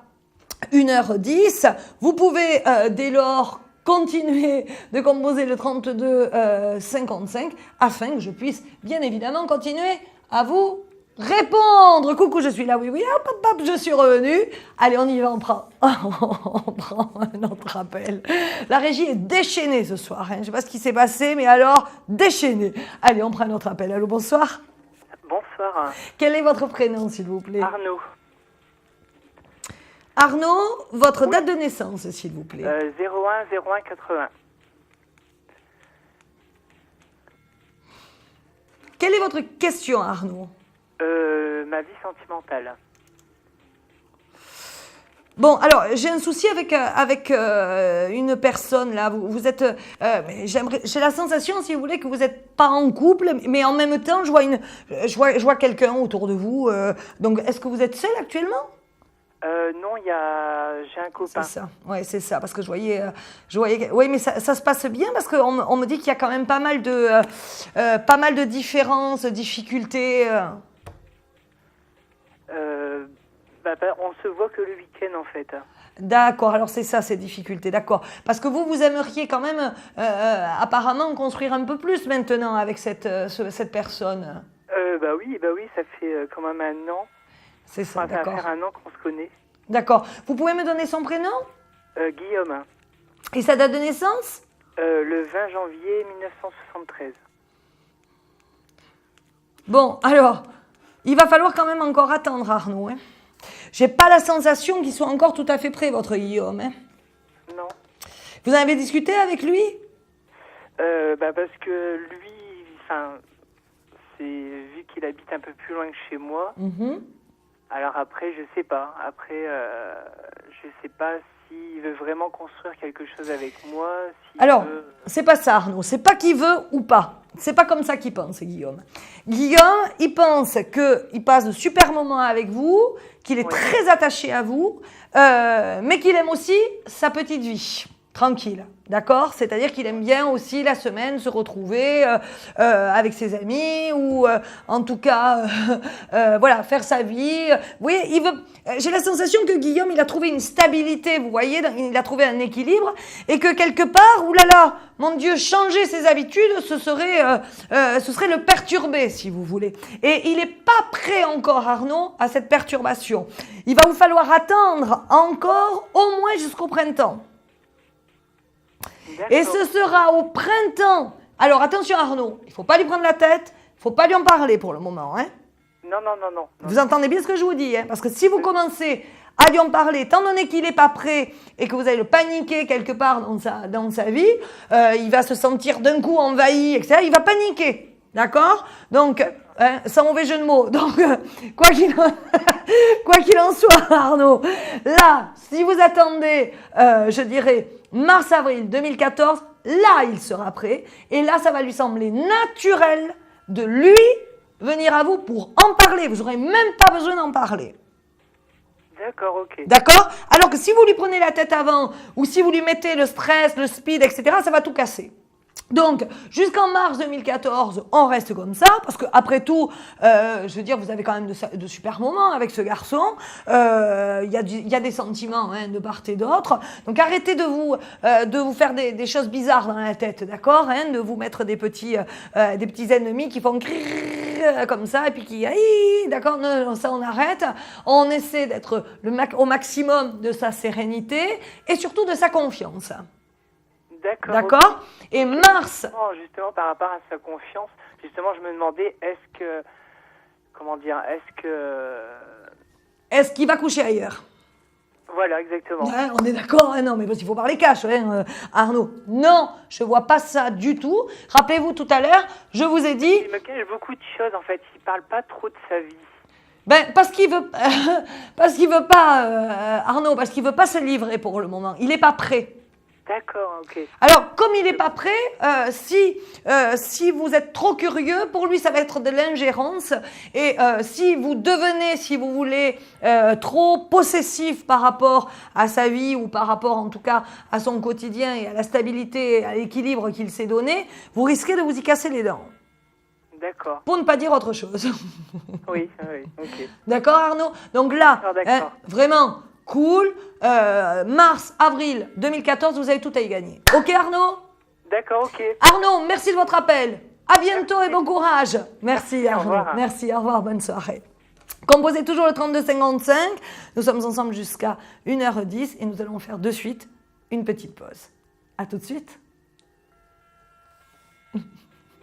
1h10. Vous pouvez dès lors continuer de composer le 32 55 afin que je puisse bien évidemment continuer à vous Répondre. Coucou, je suis là. Oui, oui. Hop, hop, hop, je suis revenue. Allez, on y va. On prend un autre appel. La régie est déchaînée ce soir. Hein. Je ne sais pas ce qui s'est passé, mais alors, déchaînée. Allez, on prend un autre appel. Allô, bonsoir. Bonsoir. Quel est votre prénom, s'il vous plaît? Arnaud. Arnaud, votre date de naissance, s'il vous plaît. 01-01-80. Quelle est votre question, Arnaud? Ma vie sentimentale. Bon, alors, j'ai un souci avec une personne, là. Vous êtes... j'ai la sensation, si vous voulez, que vous n'êtes pas en couple, mais en même temps, je vois quelqu'un autour de vous. Donc, est-ce que vous êtes seul actuellement? Non, j'ai un copain. C'est ça, ouais, c'est ça, parce que je voyais oui, mais ça se passe bien, parce qu'on me dit qu'il y a quand même pas mal de différences, difficultés. On se voit que le week-end, en fait. D'accord, alors c'est ça, ces difficultés, d'accord. Parce que vous aimeriez quand même, apparemment, construire un peu plus maintenant avec cette personne. Oui, ça fait quand même un an. C'est ça, Ça va d'accord. faire un an qu'on se connaît. D'accord. Vous pouvez me donner son prénom? Guillaume. Et sa date de naissance? Le 20 janvier 1973. Bon, alors, il va falloir quand même encore attendre, Arnaud. Hein. J'ai pas la sensation qu'il soit encore tout à fait prêt, votre Guillaume. Hein. Non. Vous en avez discuté avec lui? Parce que lui, vu qu'il habite un peu plus loin que chez moi, alors après, je sais pas. Après, je sais pas s'il veut vraiment construire quelque chose avec moi. Alors, c'est pas ça, Arnaud. C'est pas qu'il veut ou pas. C'est pas comme ça qu'il pense, Guillaume. Guillaume, il pense qu'il passe de super moments avec vous, qu'il est très attaché à vous, mais qu'il aime aussi sa petite vie. Tranquille, d'accord? C'est-à-dire qu'il aime bien aussi la semaine se retrouver avec ses amis ou en tout cas voilà, faire sa vie. Vous voyez, j'ai la sensation que Guillaume, il a trouvé une stabilité, vous voyez, il a trouvé un équilibre et que quelque part, oulala, mon Dieu, changer ses habitudes, ce serait le perturber, si vous voulez. Et il n'est pas prêt encore, Arnaud, à cette perturbation. Il va vous falloir attendre encore au moins jusqu'au printemps. Et ce sera au printemps. Alors attention Arnaud, il ne faut pas lui prendre la tête, il ne faut pas lui en parler pour le moment. Hein. Non. Vous entendez bien ce que je vous dis, hein, parce que si vous commencez à lui en parler, étant donné qu'il n'est pas prêt et que vous allez le paniquer quelque part dans sa vie, il va se sentir d'un coup envahi, etc. Il va paniquer, d'accord? Donc, sans mauvais jeu de mots. Donc, quoi qu'il en soit, Arnaud, là, si vous attendez, je dirais, mars-avril 2014, là, il sera prêt. Et là, ça va lui sembler naturel de lui venir à vous pour en parler. Vous n'aurez même pas besoin d'en parler. D'accord, ok. D'accord? Alors que si vous lui prenez la tête avant, ou si vous lui mettez le stress, le speed, etc., ça va tout casser. Donc, jusqu'en mars 2014, on reste comme ça, parce qu'après tout, je veux dire, vous avez quand même de super moments avec ce garçon. Il y a des sentiments de part et d'autre. Donc, arrêtez de vous faire des choses bizarres dans la tête, d'accord? De vous mettre des petits ennemis qui font comme ça, et puis qui... D'accord? Non, ça, on arrête. On essaie d'être au maximum de sa sérénité et surtout de sa confiance. D'accord. Et mars... Justement, par rapport à sa confiance, justement, je me demandais, est-ce qu'il va coucher ailleurs? Voilà, exactement. Ouais, on est d'accord, non, mais il faut parler cash, Arnaud. Non, je ne vois pas ça du tout. Rappelez-vous tout à l'heure, je vous ai dit... Il me cache beaucoup de choses, en fait. Il ne parle pas trop de sa vie. Parce qu'il veut pas, Arnaud, parce qu'il veut pas se livrer pour le moment. Il n'est pas prêt. D'accord, ok. Alors, comme il n'est pas prêt, si vous êtes trop curieux, pour lui, ça va être de l'ingérence. Et si vous devenez, si vous voulez, trop possessif par rapport à sa vie ou par rapport, en tout cas, à son quotidien et à la stabilité et à l'équilibre qu'il s'est donné, vous risquez de vous y casser les dents. D'accord. Pour ne pas dire autre chose. Oui, ok. D'accord, Arnaud? Donc là, vraiment... Cool. Mars, avril 2014, vous avez tout à y gagner. Ok, Arnaud? D'accord, ok. Arnaud, merci de votre appel. À bientôt et bon courage. Merci Arnaud. revoir. Merci, au revoir, bonne soirée. Composez toujours le 3255. Nous sommes ensemble jusqu'à 1h10 et nous allons faire de suite une petite pause. À tout de suite.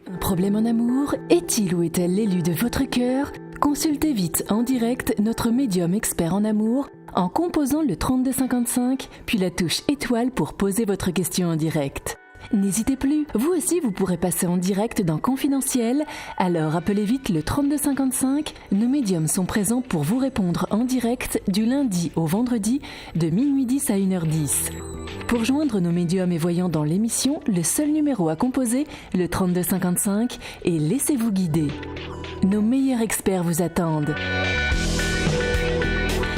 Un problème en amour? Est-il ou est-elle l'élu de votre cœur? Consultez vite en direct notre médium expert en amour en composant le 3255, puis la touche étoile pour poser votre question en direct. N'hésitez plus, vous aussi vous pourrez passer en direct dans Confidentiel, alors appelez vite le 3255, nos médiums sont présents pour vous répondre en direct du lundi au vendredi de minuit 10 à 1h10. Pour joindre nos médiums et voyants dans l'émission, le seul numéro à composer, le 3255, et laissez-vous guider. Nos meilleurs experts vous attendent.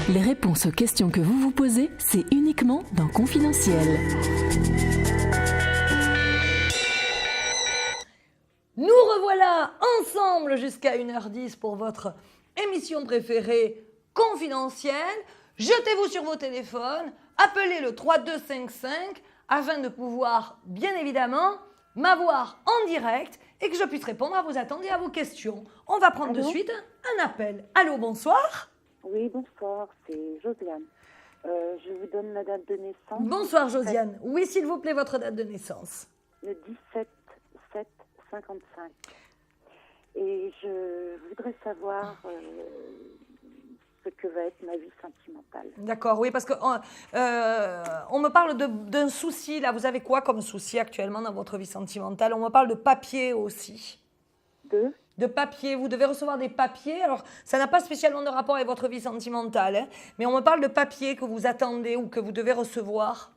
Les réponses aux questions que vous vous posez, c'est uniquement dans Confidentiel. Nous revoilà ensemble jusqu'à 1h10 pour votre émission préférée Confidentielle. Jetez-vous sur vos téléphones, appelez le 3255 afin de pouvoir, bien évidemment, m'avoir en direct et que je puisse répondre à vos attentes et à vos questions. On va prendre de suite un appel. Allô, bonsoir. Oui, bonsoir, c'est Josiane. Je vous donne ma date de naissance. Bonsoir Josiane. Oui, s'il vous plaît, votre date de naissance. Le 17/7/55. Et je voudrais savoir ce que va être ma vie sentimentale. D'accord, oui, parce que on me parle d'un souci, là. Vous avez quoi comme souci actuellement dans votre vie sentimentale? On me parle de papier aussi. De papier, vous devez recevoir des papiers. Alors, ça n'a pas spécialement de rapport avec votre vie sentimentale, hein, mais on me parle de papiers que vous attendez ou que vous devez recevoir.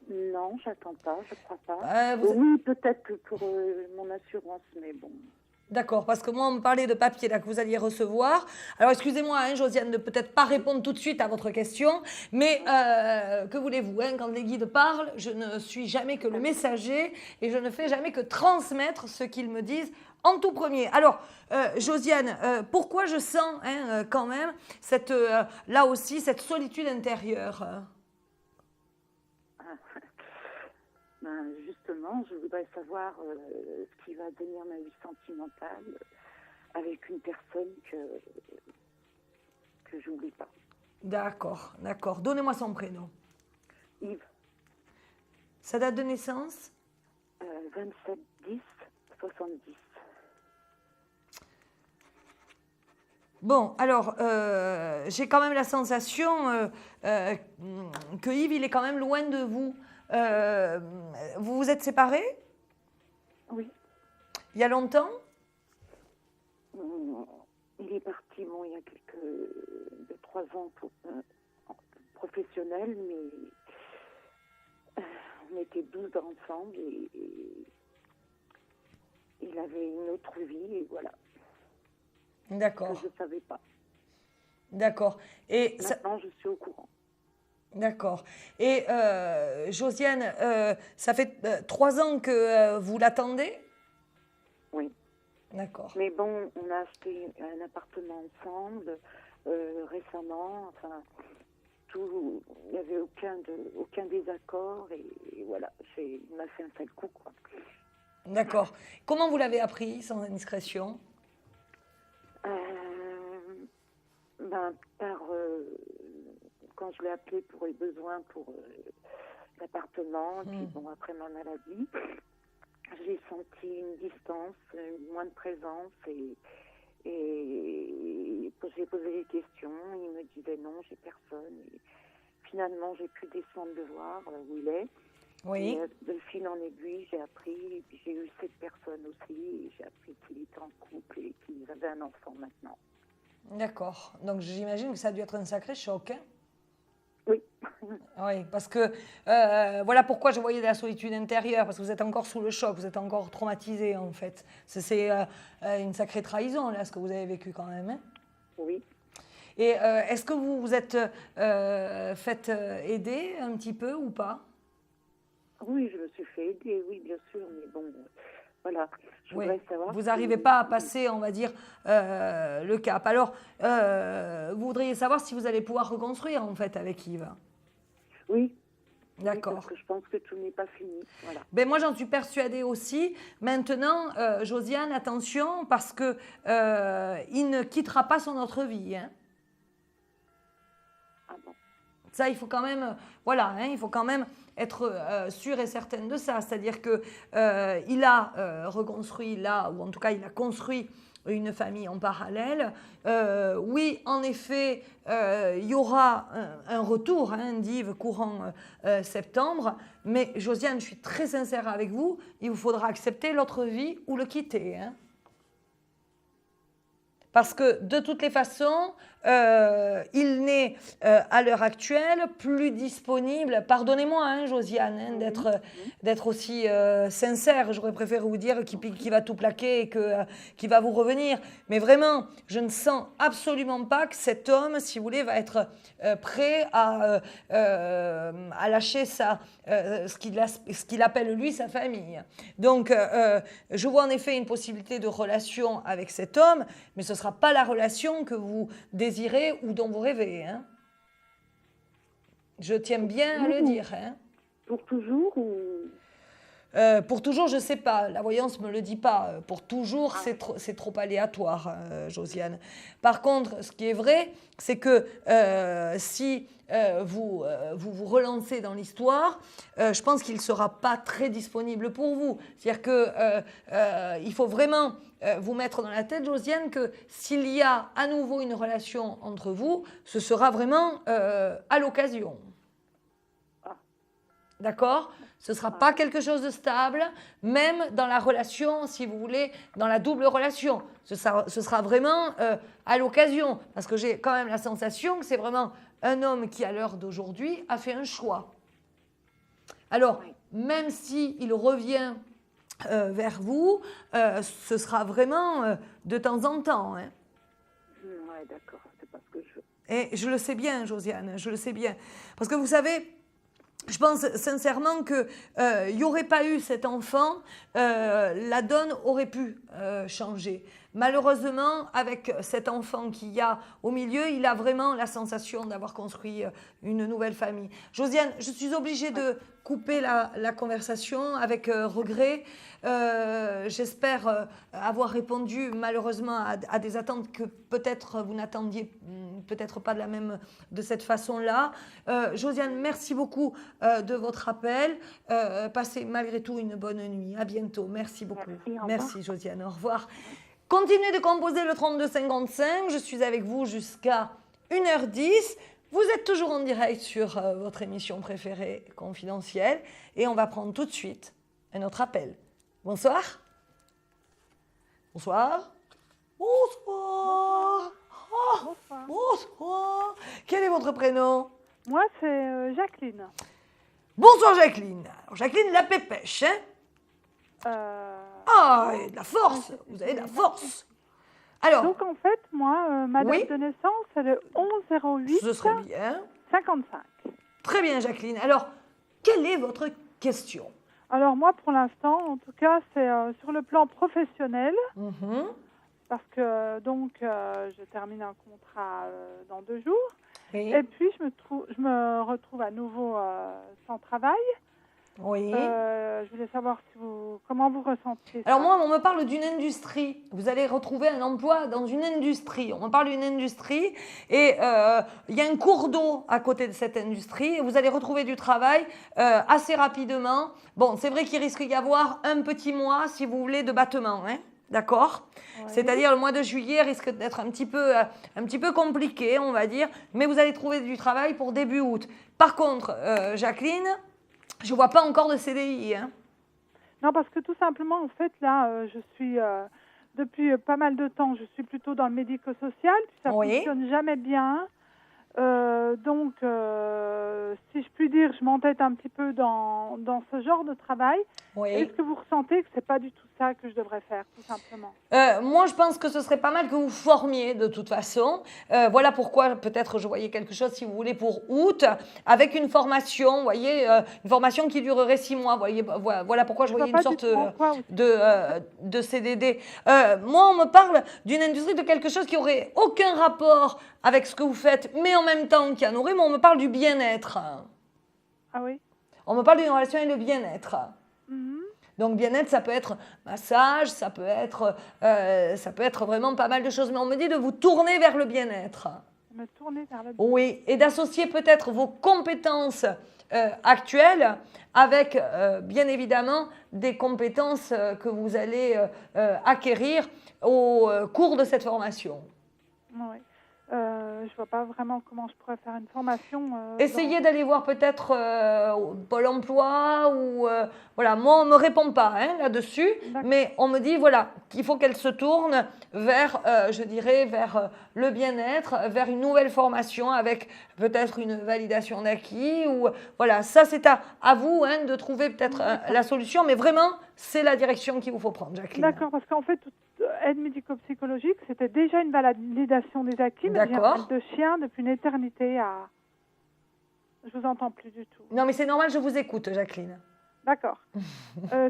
Non, j'attends pas, je crois pas. Oui, peut-être que pour mon assurance, mais bon. D'accord, parce que moi, on me parlait de papier là, que vous alliez recevoir. Alors, excusez-moi, hein, Josiane, de peut-être pas répondre tout de suite à votre question, mais que voulez-vous, hein, quand les guides parlent, je ne suis jamais que le messager et je ne fais jamais que transmettre ce qu'ils me disent en tout premier. Alors, Josiane, pourquoi je sens quand même là aussi cette solitude intérieure Justement, je voudrais savoir ce qui va devenir ma vie sentimentale avec une personne que j'oublie pas. D'accord, d'accord. Donnez-moi son prénom. Yves. Sa date de naissance 27/10/70. Bon, alors, j'ai quand même la sensation que Yves, il est quand même loin de vous. Vous vous êtes séparés? Oui. Il y a longtemps? Il est parti, il y a 3 ans pour professionnel, mais on était 12 ensemble et il avait une autre vie et voilà. D'accord. Que je ne savais pas. D'accord. Et maintenant, je suis au courant. D'accord. Et Josiane, ça fait 3 ans que vous l'attendez? Oui. D'accord. Mais bon, on a acheté un appartement ensemble récemment. Enfin, il n'y avait aucun désaccord et voilà, il m'a fait un sale coup, quoi. D'accord. Comment vous l'avez appris, sans indiscrétion? Quand je l'ai appelé pour les besoins pour l'appartement, et puis bon, après ma maladie, j'ai senti une distance, moins de présence et j'ai posé des questions, il me disait non, j'ai personne. Et finalement, j'ai pu descendre le voir où il est. Oui. Et, de fil en aiguille, j'ai appris, et puis j'ai eu cette personne aussi, et j'ai appris qu'il était en couple et qu'il avait un enfant maintenant. D'accord. Donc j'imagine que ça a dû être un sacré choc, hein? Oui. Oui, parce que voilà pourquoi je voyais de la solitude intérieure, parce que vous êtes encore sous le choc, vous êtes encore traumatisé en fait. C'est une sacrée trahison là, ce que vous avez vécu quand même, hein? Oui. Et est-ce que vous vous êtes fait aider un petit peu ou pas? Oui, je me suis fait aider, oui, bien sûr, mais bon, voilà. Je voudrais savoir. Vous n'arrivez pas à passer, on va dire, le cap. Alors, vous voudriez savoir si vous allez pouvoir reconstruire, en fait, avec Yves. Oui, D'accord. Parce que je pense que tout n'est pas fini. Voilà. Ben moi, j'en suis persuadée aussi. Maintenant, Josiane, attention, parce que il ne quittera pas son autre vie. Hein. Ah bon. Ça, il faut quand même, voilà, hein, il faut quand même être sûre et certaine de ça. C'est-à-dire que il a reconstruit là, ou en tout cas, il a construit une famille en parallèle. Oui, en effet, il y aura un retour d'Yves courant septembre, mais Josiane, je suis très sincère avec vous, il vous faudra accepter l'autre vie ou le quitter. Hein. Parce que de toutes les façons, il n'est à l'heure actuelle plus disponible. Pardonnez-moi, hein, Josiane, hein, d'être aussi sincère. J'aurais préféré vous dire qu'il va tout plaquer et qu'il va vous revenir. Mais vraiment, je ne sens absolument pas que cet homme, si vous voulez, va être prêt à lâcher ce qu'il appelle lui sa famille. Donc, je vois en effet une possibilité de relation avec cet homme, mais ce ne sera pas la relation que vous désirez ou dont vous rêvez. Hein. Je tiens bien à le dire. Hein. Pour toujours ou... Pour toujours, je ne sais pas. La voyance ne me le dit pas. Pour toujours, c'est trop aléatoire, Josiane. Par contre, ce qui est vrai, c'est que si vous vous relancez dans l'histoire, je pense qu'il ne sera pas très disponible pour vous. C'est-à-dire qu'il faut vraiment vous mettre dans la tête, Josiane, que s'il y a à nouveau une relation entre vous, ce sera vraiment à l'occasion. D'accord ? Ce ne sera pas quelque chose de stable, même dans la relation, si vous voulez, dans la double relation. Ce sera vraiment à l'occasion. Parce que j'ai quand même la sensation que c'est vraiment un homme qui, à l'heure d'aujourd'hui, a fait un choix. Alors, même s'il revient vers vous, ce sera vraiment de temps en temps. Hein. Oui, d'accord. C'est pas ce que je veux. Et je le sais bien, Josiane, je le sais bien. Parce que vous savez... Je pense sincèrement qu'il n'y aurait pas eu cet enfant, la donne aurait pu changer. Malheureusement, avec cet enfant qu'il y a au milieu, il a vraiment la sensation d'avoir construit une nouvelle famille. Josiane, je suis obligée de couper la conversation avec regret. J'espère avoir répondu malheureusement à des attentes que peut-être vous n'attendiez peut-être pas de cette façon-là. Josiane, merci beaucoup de votre appel. Passez malgré tout une bonne nuit. À bientôt. Merci beaucoup. Merci Josiane. Au revoir. Continuez de composer le 3255. Je suis avec vous jusqu'à 1h10. Vous êtes toujours en direct sur votre émission préférée confidentielle. Et on va prendre tout de suite un autre appel. Bonsoir. Bonsoir. Bonsoir. Oh, bonsoir. Bonsoir. Quel est votre prénom? Moi, c'est Jacqueline. Bonsoir Jacqueline. Alors, Jacqueline, la pépèche, hein? Ah, et de la force. Vous avez de la force. Alors, donc en fait, moi, ma date de naissance, c'est le 11-08. Ce serait bien. 55. Très bien, Jacqueline. Alors, quelle est votre question? Alors moi, pour l'instant, en tout cas, c'est sur le plan professionnel. Parce que donc, je termine un contrat dans 2 jours. Oui. Et puis, je me retrouve à nouveau sans travail. Oui. Je voulais savoir comment vous ressentez ça. Alors moi, on me parle d'une industrie. Vous allez retrouver un emploi dans une industrie. On me parle d'une industrie et il y a un cours d'eau à côté de cette industrie et vous allez retrouver du travail assez rapidement. Bon, c'est vrai qu'il risque d'y avoir un petit mois, si vous voulez, de battement, hein. D'accord ? Oui. C'est-à-dire le mois de juillet risque d'être un petit peu compliqué, on va dire, mais vous allez trouver du travail pour début août. Par contre, Jacqueline, je ne vois pas encore de CDI. Hein. Non, parce que tout simplement, en fait, là, je suis, depuis pas mal de temps, je suis plutôt dans le médico-social, puis ça ne fonctionne jamais bien. Donc, si je puis dire, je m'entête un petit peu dans ce genre de travail. Oui. Est-ce que vous ressentez que ce n'est pas du tout ça que je devrais faire, tout simplement? Moi, je pense que ce serait pas mal que vous formiez de toute façon. Voilà pourquoi peut-être je voyais quelque chose, si vous voulez, pour août, avec une formation, vous voyez, une formation qui durerait 6 mois. Voyez, voilà pourquoi je voyais une sorte de CDD. Moi, on me parle d'une industrie, de quelque chose qui aurait aucun rapport avec ce que vous faites, mais en même temps qui en aurait, mais on me parle du bien-être. Ah oui? On me parle d'une relation avec le bien-être. Donc bien-être, ça peut être massage, ça peut être vraiment pas mal de choses. Mais on me dit de vous tourner vers le bien-être. Me tourner vers le bien-être. Oui, et d'associer peut-être vos compétences actuelles avec, bien évidemment, des compétences que vous allez acquérir au cours de cette formation. Oui. Je ne vois pas vraiment comment je pourrais faire une formation. Essayez d'aller voir peut-être Pôle emploi ou... voilà, moi, on ne me répond pas là-dessus, mais on me dit voilà, qu'il faut qu'elle se tourne vers, je dirais, vers le bien-être, vers une nouvelle formation avec peut-être une validation d'acquis. Ou, voilà, ça, c'est à vous de trouver peut-être la solution, mais vraiment, c'est la direction qu'il vous faut prendre, Jacqueline. D'accord, parce qu'en fait, aide médico-psychologique, c'était déjà une validation des acquis, mais j'ai un mal de chien depuis une éternité à... Je vous entends plus du tout. Non, mais c'est normal, je vous écoute, Jacqueline. D'accord.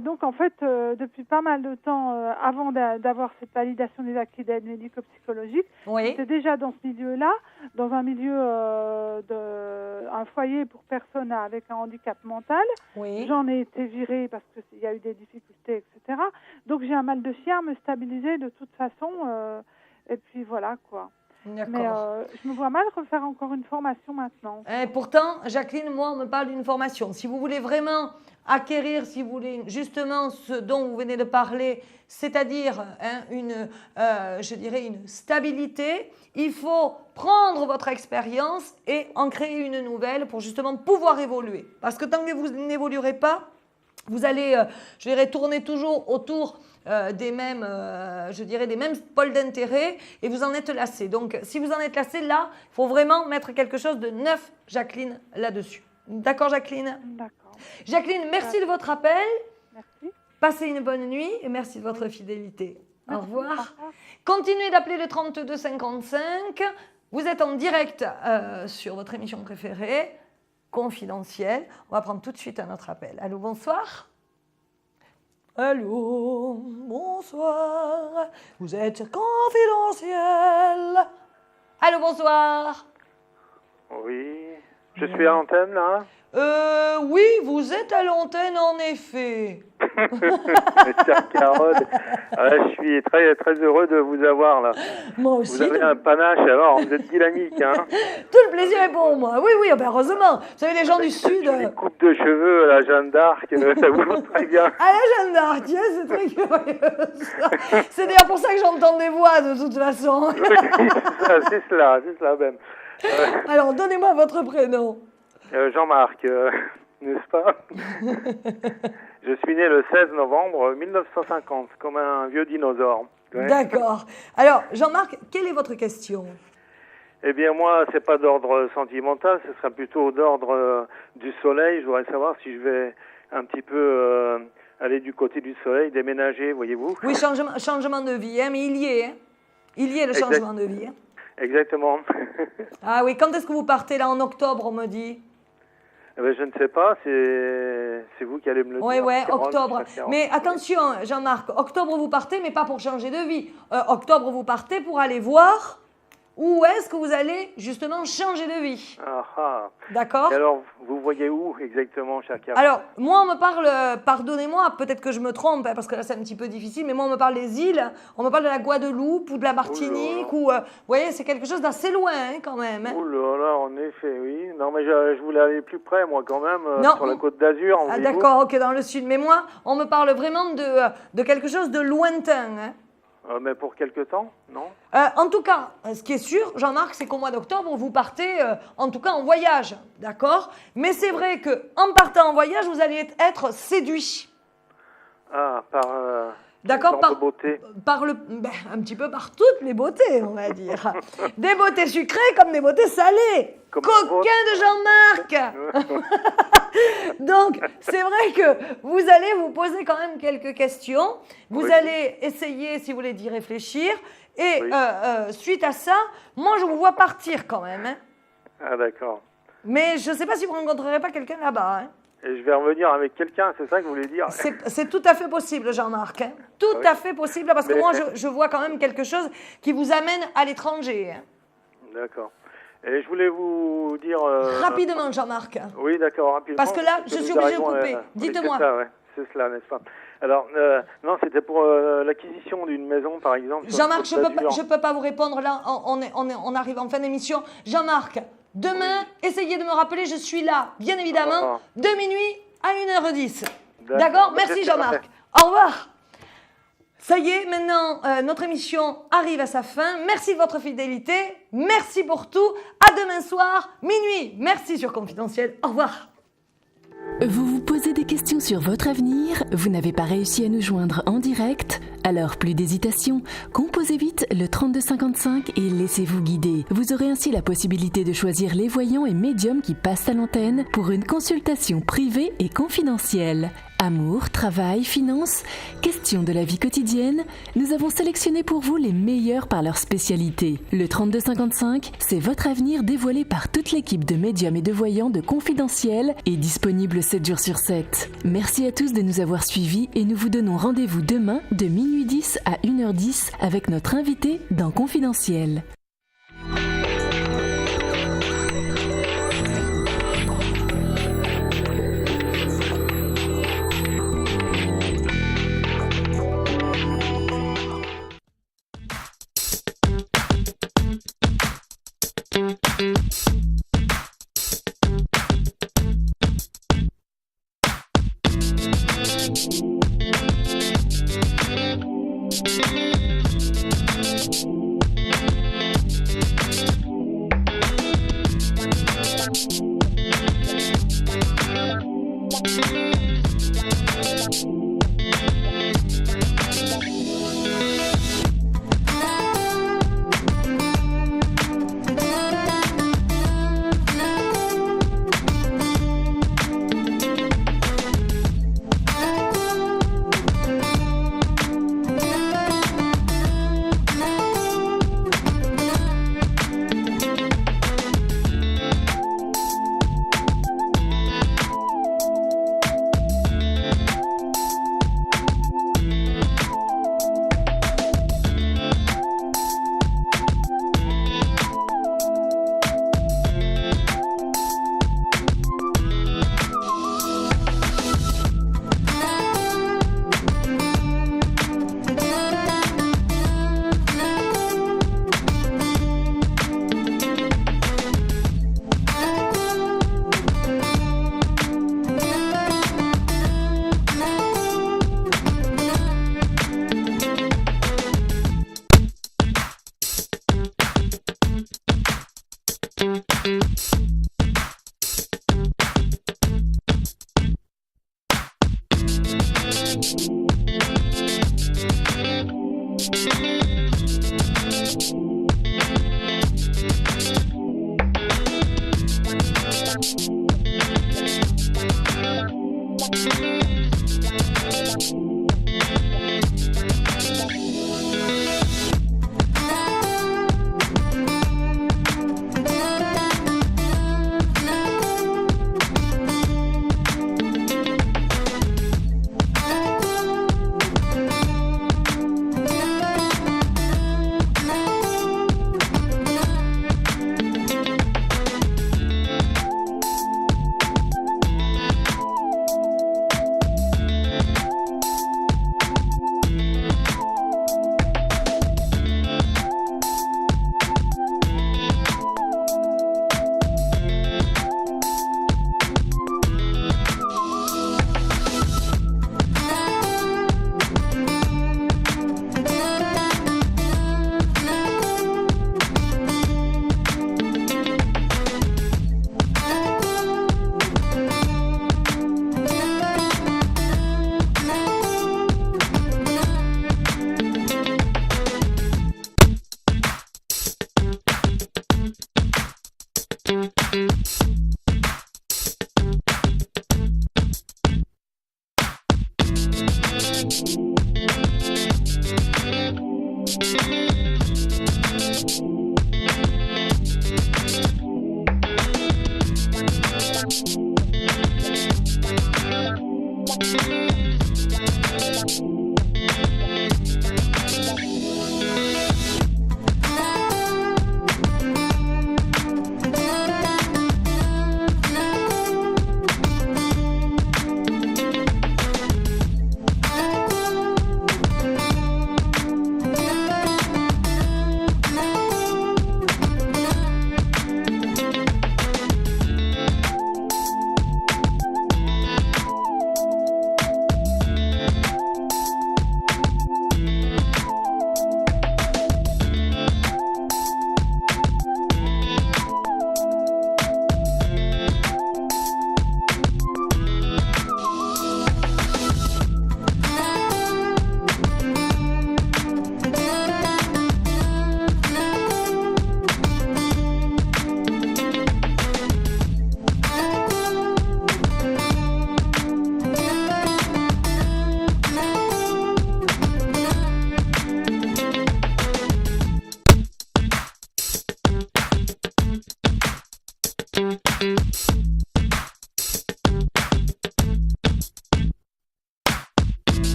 Donc, en fait, depuis pas mal de temps, avant d'avoir cette validation des acquis d'aide médico-psychologique, j'étais déjà dans ce milieu-là, dans un milieu un foyer pour personnes avec un handicap mental. J'en ai été virée parce qu'il y a eu des difficultés, etc. Donc, j'ai un mal de chien à me stabiliser de toute façon. Et puis, voilà, quoi. Mais je me vois mal refaire encore une formation maintenant. Et pourtant, Jacqueline, moi, on me parle d'une formation. Si vous voulez vraiment acquérir, si vous voulez justement ce dont vous venez de parler, c'est-à-dire je dirais une stabilité, il faut prendre votre expérience et en créer une nouvelle pour justement pouvoir évoluer. Parce que tant que vous n'évoluerez pas, vous allez, je dirais, tourner toujours autour des mêmes, des mêmes pôles d'intérêt et vous en êtes lassé. Donc, si vous en êtes lassé, là, il faut vraiment mettre quelque chose de neuf, Jacqueline, là-dessus. D'accord, Jacqueline? D'accord. Jacqueline, merci de votre appel. Merci. Passez une bonne nuit et merci de votre fidélité. Au revoir. Continuez d'appeler le 32 55. Vous êtes en direct sur votre émission préférée, confidentielle. On va prendre tout de suite un autre appel. Allô, bonsoir. Allô, bonsoir. Vous êtes sur confidentiel. Allô, bonsoir. Oui, je suis à l'antenne là. Oui, vous êtes à l'antenne en effet. Chère Carole, je suis très très heureux de vous avoir là. Moi aussi. Vous avez un panache, alors vous êtes dynamique, hein. Tout le plaisir est pour moi. Oui, heureusement. Vous savez, les gens du Sud. Les coupes de cheveux à la Jeanne d'Arc, ça vous va très bien. À la Jeanne d'Arc, c'est très curieux. C'est d'ailleurs pour ça que j'entends des voix de toute façon. C'est cela même. Alors, donnez-moi votre prénom. Jean-Marc, n'est-ce pas? Je suis né le 16 novembre 1950, comme un vieux dinosaure. Ouais. D'accord. Alors, Jean-Marc, quelle est votre question? Eh bien, moi, c'est pas d'ordre sentimental, ce sera plutôt d'ordre du soleil. Je voudrais savoir si je vais un petit peu aller du côté du soleil, déménager, voyez-vous. Oui, changement de vie, mais il y est. Hein. Il y est le changement de vie. Hein. Exactement. Ah oui, quand est-ce que vous partez là? En octobre, on me dit. Eh bien, je ne sais pas, c'est vous qui allez me le dire. Oui, octobre. Mais attention, Jean-Marc, octobre vous partez, mais pas pour changer de vie. Octobre vous partez pour aller voir où est-ce que vous allez justement changer de vie. Ah. D'accord. Et alors, vous voyez où exactement, chacun? Alors, moi, on me parle, pardonnez-moi, peut-être que je me trompe, parce que là, c'est un petit peu difficile, mais moi, on me parle des îles, on me parle de la Guadeloupe ou de la Martinique, ou, vous voyez, c'est quelque chose d'assez loin, quand même. Oh là, en effet, oui. Non, mais je voulais aller plus près, moi, quand même, sur la Côte d'Azur. Ah, d'accord, ok, dans le sud. Mais moi, on me parle vraiment de quelque chose de lointain, hein. Mais pour quelque temps, non? En tout cas, ce qui est sûr, Jean-Marc, c'est qu'au mois d'octobre, vous partez, en tout cas, en voyage, d'accord? Mais c'est vrai qu'en partant en voyage, vous allez être séduit. Ah, par... D'accord, beauté. Un petit peu par toutes les beautés, on va dire. Des beautés sucrées comme des beautés salées. Coquin de Jean-Marc. Donc, c'est vrai que vous allez vous poser quand même quelques questions. Vous allez essayer, si vous voulez, d'y réfléchir. Et suite à ça, moi, je vous vois partir quand même. Hein. Ah, d'accord. Mais je ne sais pas si vous ne rencontrerez pas quelqu'un là-bas. Hein. Et je vais revenir avec quelqu'un, c'est ça que vous voulez dire? C'est tout à fait possible, Jean-Marc. Hein. Tout à fait possible, parce que moi, je vois quand même quelque chose qui vous amène à l'étranger. Hein. D'accord. Et je voulais vous dire... Rapidement, Jean-Marc. Oui, d'accord, rapidement. Parce que là, je suis obligée de couper. Dites-moi. C'est cela, n'est-ce pas? Alors, non, c'était pour l'acquisition d'une maison, par exemple. Jean-Marc, je ne peux pas vous répondre. Là, on arrive en fin d'émission. Jean-Marc, demain, essayez de me rappeler, je suis là, bien évidemment, de minuit à 1h10. D'accord? Merci, Jean-Marc. Au revoir. Ça y est, maintenant, notre émission arrive à sa fin. Merci de votre fidélité. Merci pour tout. À demain soir, minuit. Merci sur Confidentiel. Au revoir. Vous vous posez des questions sur votre avenir? Vous n'avez pas réussi à nous joindre en direct? Alors plus d'hésitation, composez vite le 3255 et laissez-vous guider. Vous aurez ainsi la possibilité de choisir les voyants et médiums qui passent à l'antenne pour une consultation privée et confidentielle. Amour, travail, finances, questions de la vie quotidienne, nous avons sélectionné pour vous les meilleurs par leur spécialité. Le 3255, c'est votre avenir dévoilé par toute l'équipe de médiums et de voyants de Confidentiel et disponible 7 jours sur 7. Merci à tous de nous avoir suivis et nous vous donnons rendez-vous demain de minuit 10 à 1h10 avec notre invité dans Confidentiel.